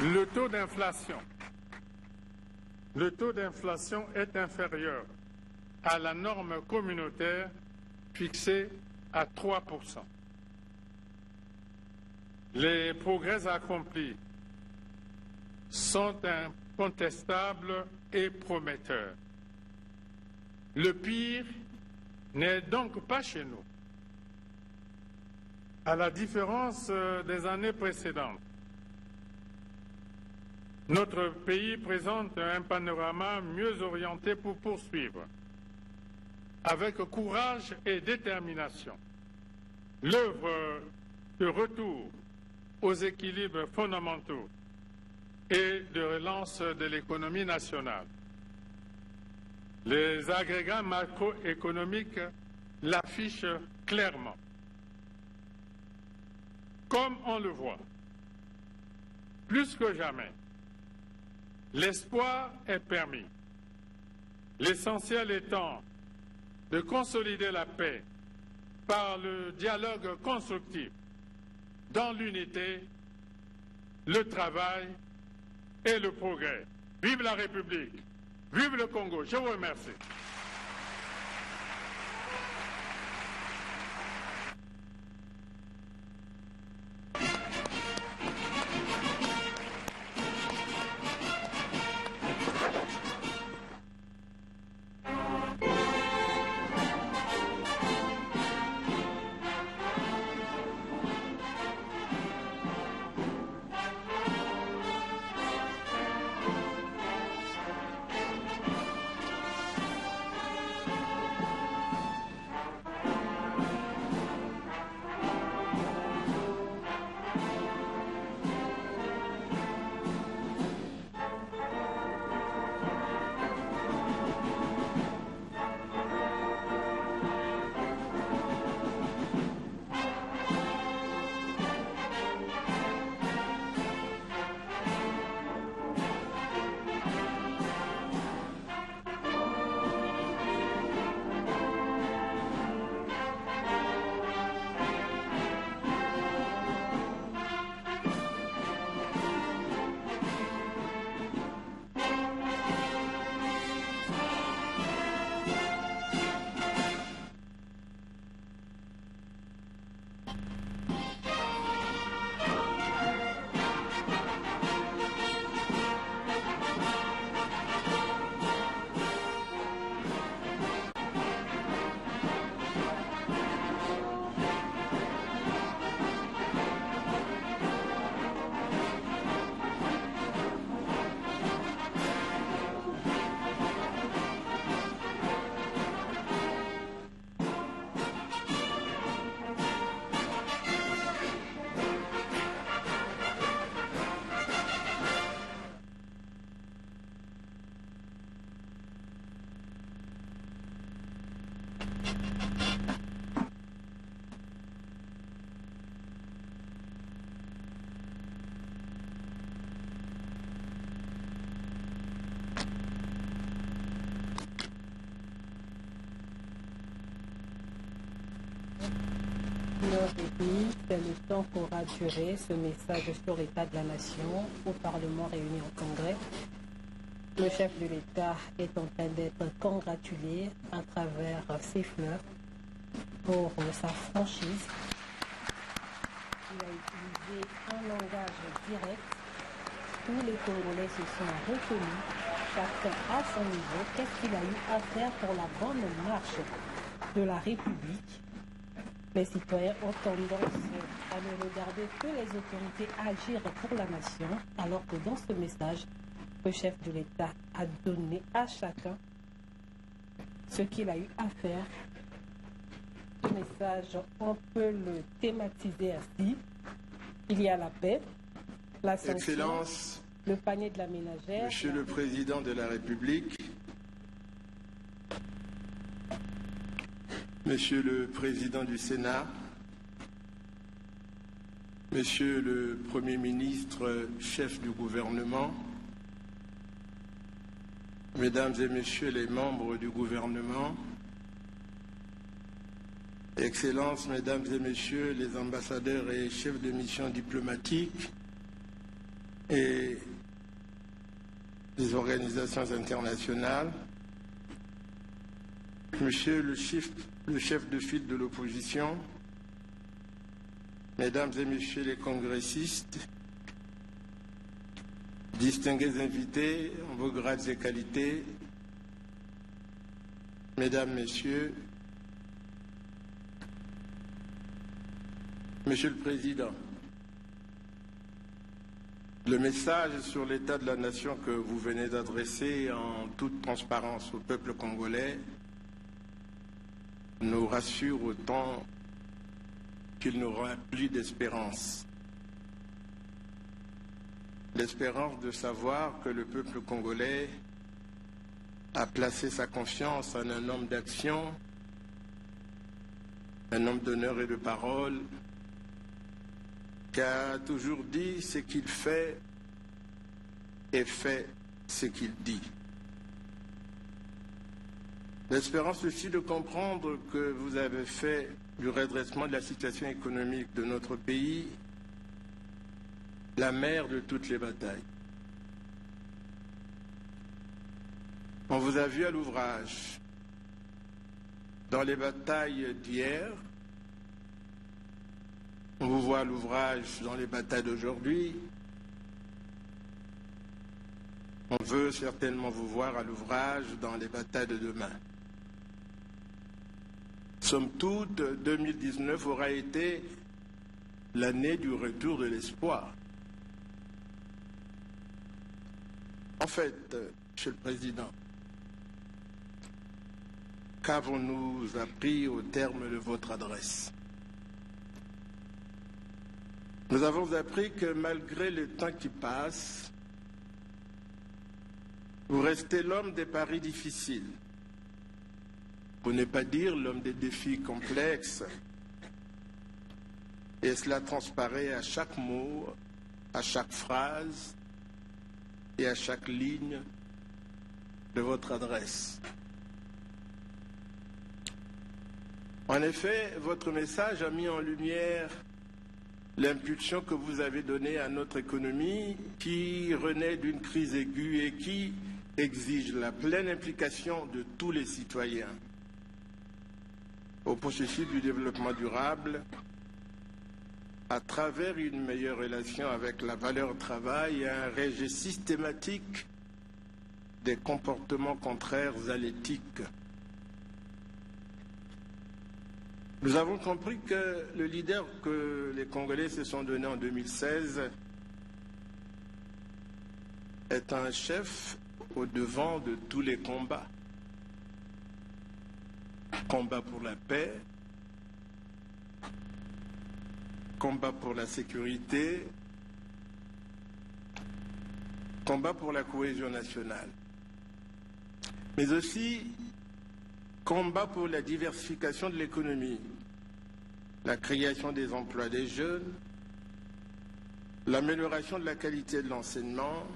Le taux d'inflation est inférieur à la norme communautaire fixé à 3%. Les progrès accomplis sont incontestables et prometteurs. Le pire n'est donc pas chez nous. À la différence des années précédentes, notre pays présente un panorama mieux orienté pour poursuivre, avec courage et détermination, l'œuvre de retour aux équilibres fondamentaux et de relance de l'économie nationale. Les agrégats macroéconomiques l'affichent clairement. Comme on le voit, plus que jamais, l'espoir est permis. L'essentiel étant de consolider la paix par le dialogue constructif dans l'unité, le travail et le progrès. Vive la République! Vive le Congo! Je vous remercie. C'est le temps qu'aura duré ce message sur l'état de la nation au Parlement réuni en Congrès. Le chef de l'État est en train d'être congratulé à travers ses fleurs pour sa franchise. Il a utilisé un langage direct. Tous les Congolais se sont reconnus, chacun à son niveau. Qu'est-ce qu'il a eu à faire pour la bonne marche de la République? Les citoyens ont tendance à ne regarder que les autorités agir pour la nation, alors que dans ce message, le chef de l'État a donné à chacun ce qu'il a eu à faire. Ce message, on peut le thématiser ainsi. Il y a la paix, la santé, Excellence, le panier de la ménagère. Monsieur le Président de la République, Monsieur le Président du Sénat, Monsieur le Premier ministre, chef du gouvernement, Mesdames et Messieurs les membres du gouvernement, Excellences, Mesdames et Messieurs les ambassadeurs et chefs de mission diplomatiques et les organisations internationales, Monsieur le chef le chef de file de l'opposition, Mesdames et Messieurs les congressistes, distingués invités en vos grades et qualités, Mesdames, Messieurs, Monsieur le Président, le message sur l'état de la nation que vous venez d'adresser en toute transparence au peuple congolais nous rassure autant qu'il n'aura plus d'espérance. L'espérance de savoir que le peuple congolais a placé sa confiance en un homme d'action, un homme d'honneur et de parole, qui a toujours dit ce qu'il fait et fait ce qu'il dit. L'espérance aussi de comprendre que vous avez fait du redressement de la situation économique de notre pays la mère de toutes les batailles. On vous a vu à l'ouvrage dans les batailles d'hier, on vous voit à l'ouvrage dans les batailles d'aujourd'hui, on veut certainement vous voir à l'ouvrage dans les batailles de demain. Somme toute, 2019 aura été l'année du retour de l'espoir. En fait, Monsieur le Président, qu'avons-nous appris au terme de votre adresse? Nous avons appris que malgré le temps qui passe, vous restez l'homme des paris difficiles, pour ne pas dire l'homme des défis complexes, et cela transparaît à chaque mot, à chaque phrase et à chaque ligne de votre adresse. En effet, votre message a mis en lumière l'impulsion que vous avez donnée à notre économie qui renaît d'une crise aiguë et qui exige la pleine implication de tous les citoyens au processus du développement durable à travers une meilleure relation avec la valeur travail et un rejet systématique des comportements contraires à l'éthique. Nous avons compris que le leader que les Congolais se sont donné en 2016 est un chef au devant de tous les combats. Combat pour la paix, combat pour la sécurité, combat pour la cohésion nationale, mais aussi combat pour la diversification de l'économie, la création des emplois des jeunes, l'amélioration de la qualité de l'enseignement,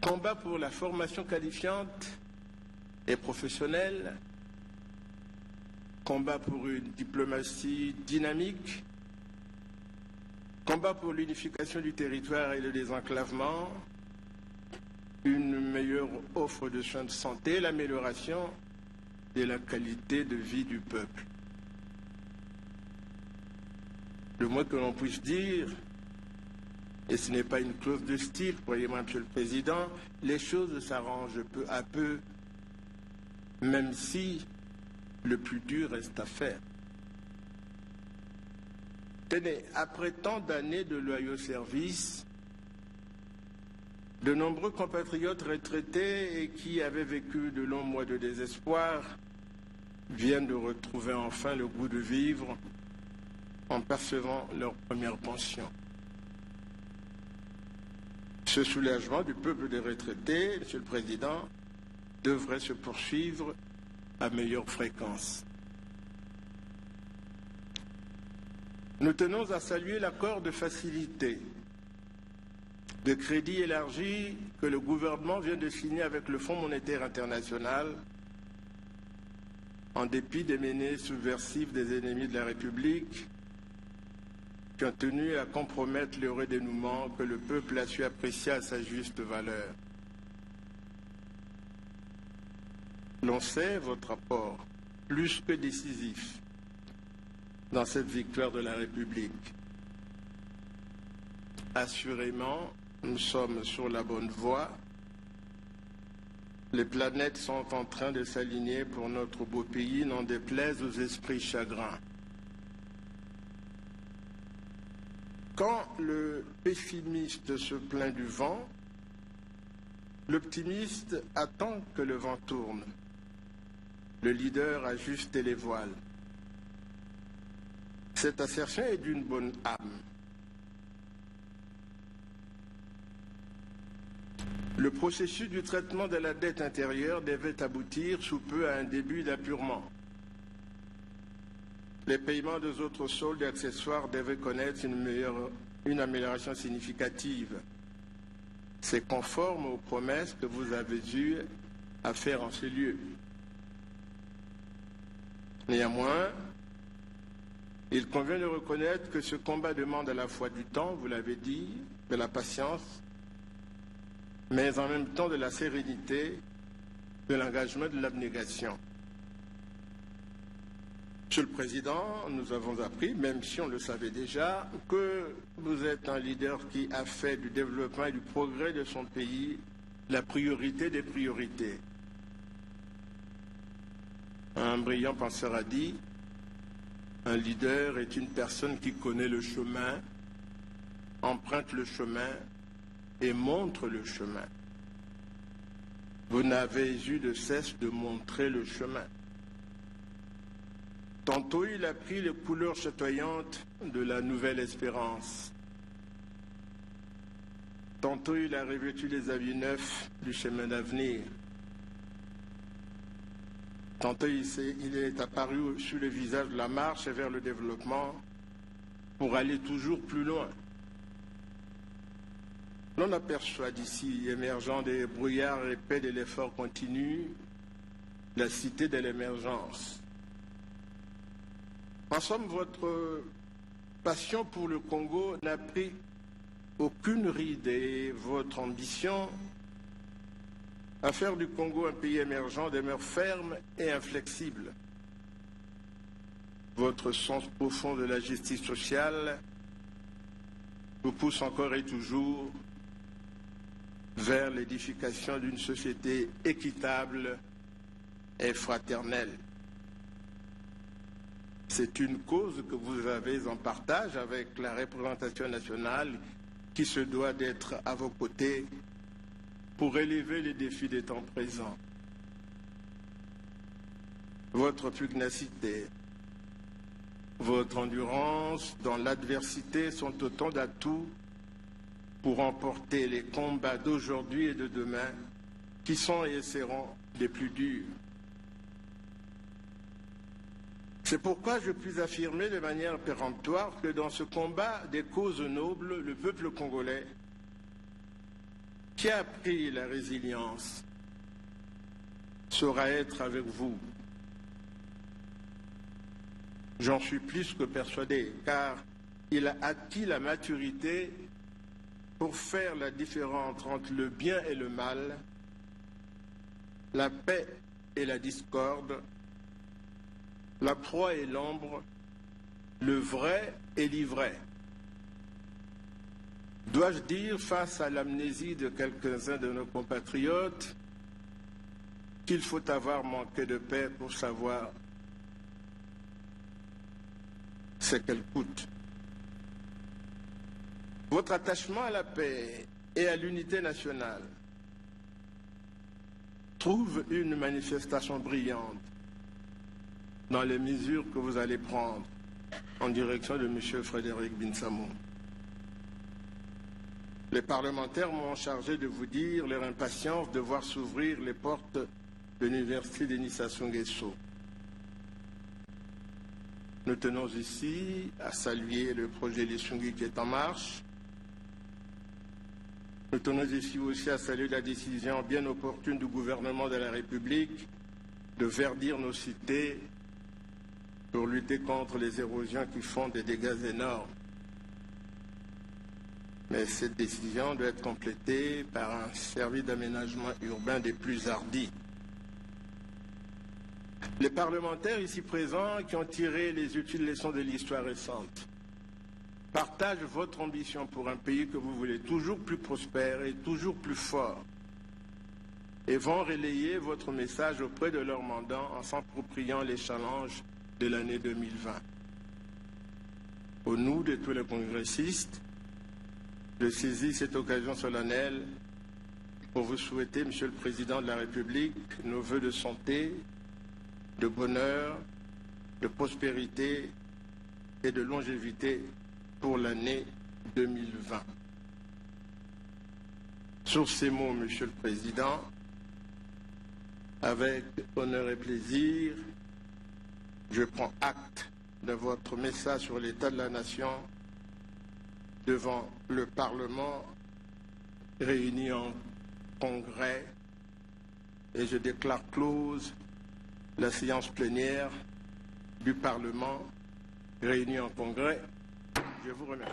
combat pour la formation qualifiante et professionnelle, combat pour une diplomatie dynamique, combat pour l'unification du territoire et le désenclavement, une meilleure offre de soins de santé, l'amélioration de la qualité de vie du peuple. Le moins que l'on puisse dire, et ce n'est pas une clause de style, croyez-moi, Monsieur le Président, les choses s'arrangent peu à peu, même si le plus dur reste à faire. Tenez, après tant d'années de loyaux services, de nombreux compatriotes retraités et qui avaient vécu de longs mois de désespoir viennent de retrouver enfin le goût de vivre en percevant leur première pension. Ce soulagement du peuple des retraités, Monsieur le Président, devrait se poursuivre à meilleure fréquence. Nous tenons à saluer l'accord de facilité, de crédit élargi que le gouvernement vient de signer avec le Fonds monétaire international, en dépit des menées subversives des ennemis de la République qui ont tenu à compromettre l'heureux dénouement que le peuple a su apprécier à sa juste valeur. l'on sait votre apport plus que décisif dans cette victoire de la République. Assurément, nous sommes sur la bonne voie. Les planètes sont en train de s'aligner pour notre beau pays, n'en déplaise aux esprits chagrins. Quand le pessimiste se plaint du vent, l'optimiste attend que le vent tourne. Le leader a ajusté les voiles. Cette assertion est d'une bonne âme. Le processus du traitement de la dette intérieure devait aboutir sous peu à un début d'appurement. Les paiements des autres soldes et accessoires devaient connaître une amélioration significative. C'est conforme aux promesses que vous avez eues à faire en ces lieux. Néanmoins, il convient de reconnaître que ce combat demande à la fois du temps, vous l'avez dit, de la patience, mais en même temps de la sérénité, de l'engagement, de l'abnégation. Monsieur le Président, nous avons appris, même si on le savait déjà, que vous êtes un leader qui a fait du développement et du progrès de son pays la priorité des priorités. Un brillant penseur a dit, un leader est une personne qui connaît le chemin, emprunte le chemin et montre le chemin. Vous n'avez eu de cesse de montrer le chemin. Tantôt il a pris les couleurs chatoyantes de la nouvelle espérance. Tantôt il a revêtu les habits neufs du chemin d'avenir. Tantôt il est apparu sur le visage de la marche vers le développement pour aller toujours plus loin. L'on aperçoit d'ici, émergeant des brouillards épais de l'effort continu, la cité de l'émergence. En somme, votre passion pour le Congo n'a pris aucune ride et votre ambition à faire du Congo un pays émergent demeure ferme et inflexible. Votre sens profond de la justice sociale vous pousse encore et toujours vers l'édification d'une société équitable et fraternelle. C'est une cause que vous avez en partage avec la représentation nationale qui se doit d'être à vos côtés pour relever les défis des temps présents. Votre pugnacité, votre endurance dans l'adversité sont autant d'atouts pour remporter les combats d'aujourd'hui et de demain qui sont et seront les plus durs. C'est pourquoi je puis affirmer de manière péremptoire que dans ce combat des causes nobles, le peuple congolais, qui a appris la résilience, saura être avec vous. J'en suis plus que persuadé, car il a acquis la maturité pour faire la différence entre le bien et le mal, la paix et la discorde, la proie et l'ombre, le vrai et l'ivraie. Dois-je dire, face à l'amnésie de quelques-uns de nos compatriotes, qu'il faut avoir manqué de paix pour savoir ce qu'elle coûte. Votre attachement à la paix et à l'unité nationale trouve une manifestation brillante dans les mesures que vous allez prendre en direction de M. Frédéric Binsamo. Les parlementaires m'ont chargé de vous dire leur impatience de voir s'ouvrir les portes de l'université Denis Sassou Nguesso. Nous tenons ici à saluer le projet Lissungui qui est en marche. Nous tenons ici aussi à saluer la décision bien opportune du gouvernement de la République de verdir nos cités pour lutter contre les érosions qui font des dégâts énormes. Mais cette décision doit être complétée par un service d'aménagement urbain des plus hardis. Les parlementaires ici présents qui ont tiré les utiles leçons de l'histoire récente partagent votre ambition pour un pays que vous voulez toujours plus prospère et toujours plus fort et vont relayer votre message auprès de leurs mandants en s'appropriant les challenges de l'année 2020. Au nom de tous les congressistes, je saisis cette occasion solennelle pour vous souhaiter, Monsieur le Président de la République, nos vœux de santé, de bonheur, de prospérité et de longévité pour l'année 2020. Sur ces mots, Monsieur le Président, avec honneur et plaisir, je prends acte de votre message sur l'état de la nation devant le Parlement réuni en congrès et je déclare close la séance plénière du Parlement réuni en congrès. Je vous remercie.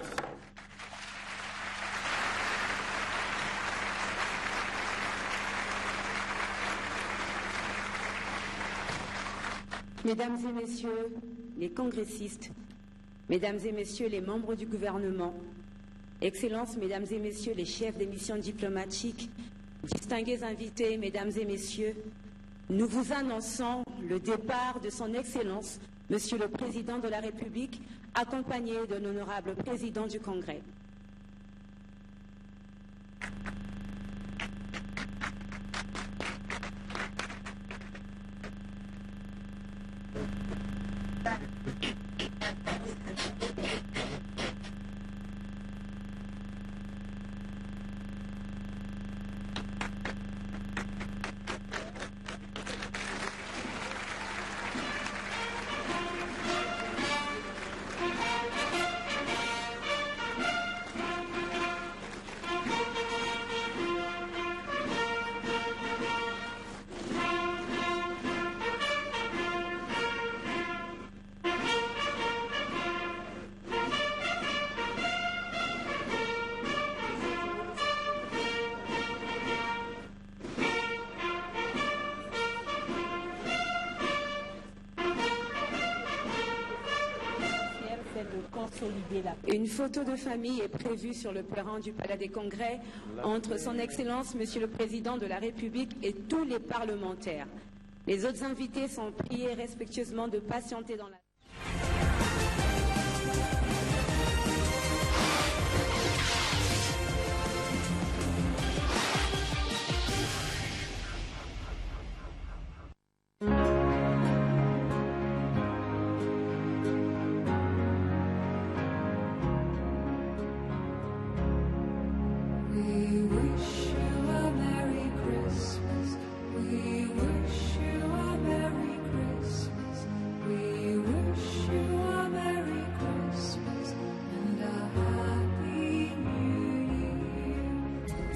Mesdames et messieurs les congressistes, mesdames et messieurs les membres du gouvernement, Excellences, mesdames et messieurs les chefs des missions diplomatiques, distingués invités, mesdames et messieurs, nous vous annonçons le départ de son Excellence, Monsieur le Président de la République, accompagné de l'honorable Président du Congrès. Une photo de famille est prévue sur le perron du Palais des Congrès entre son Excellence, Monsieur le Président de la République et tous les parlementaires. Les autres invités sont priés respectueusement de patienter dans la...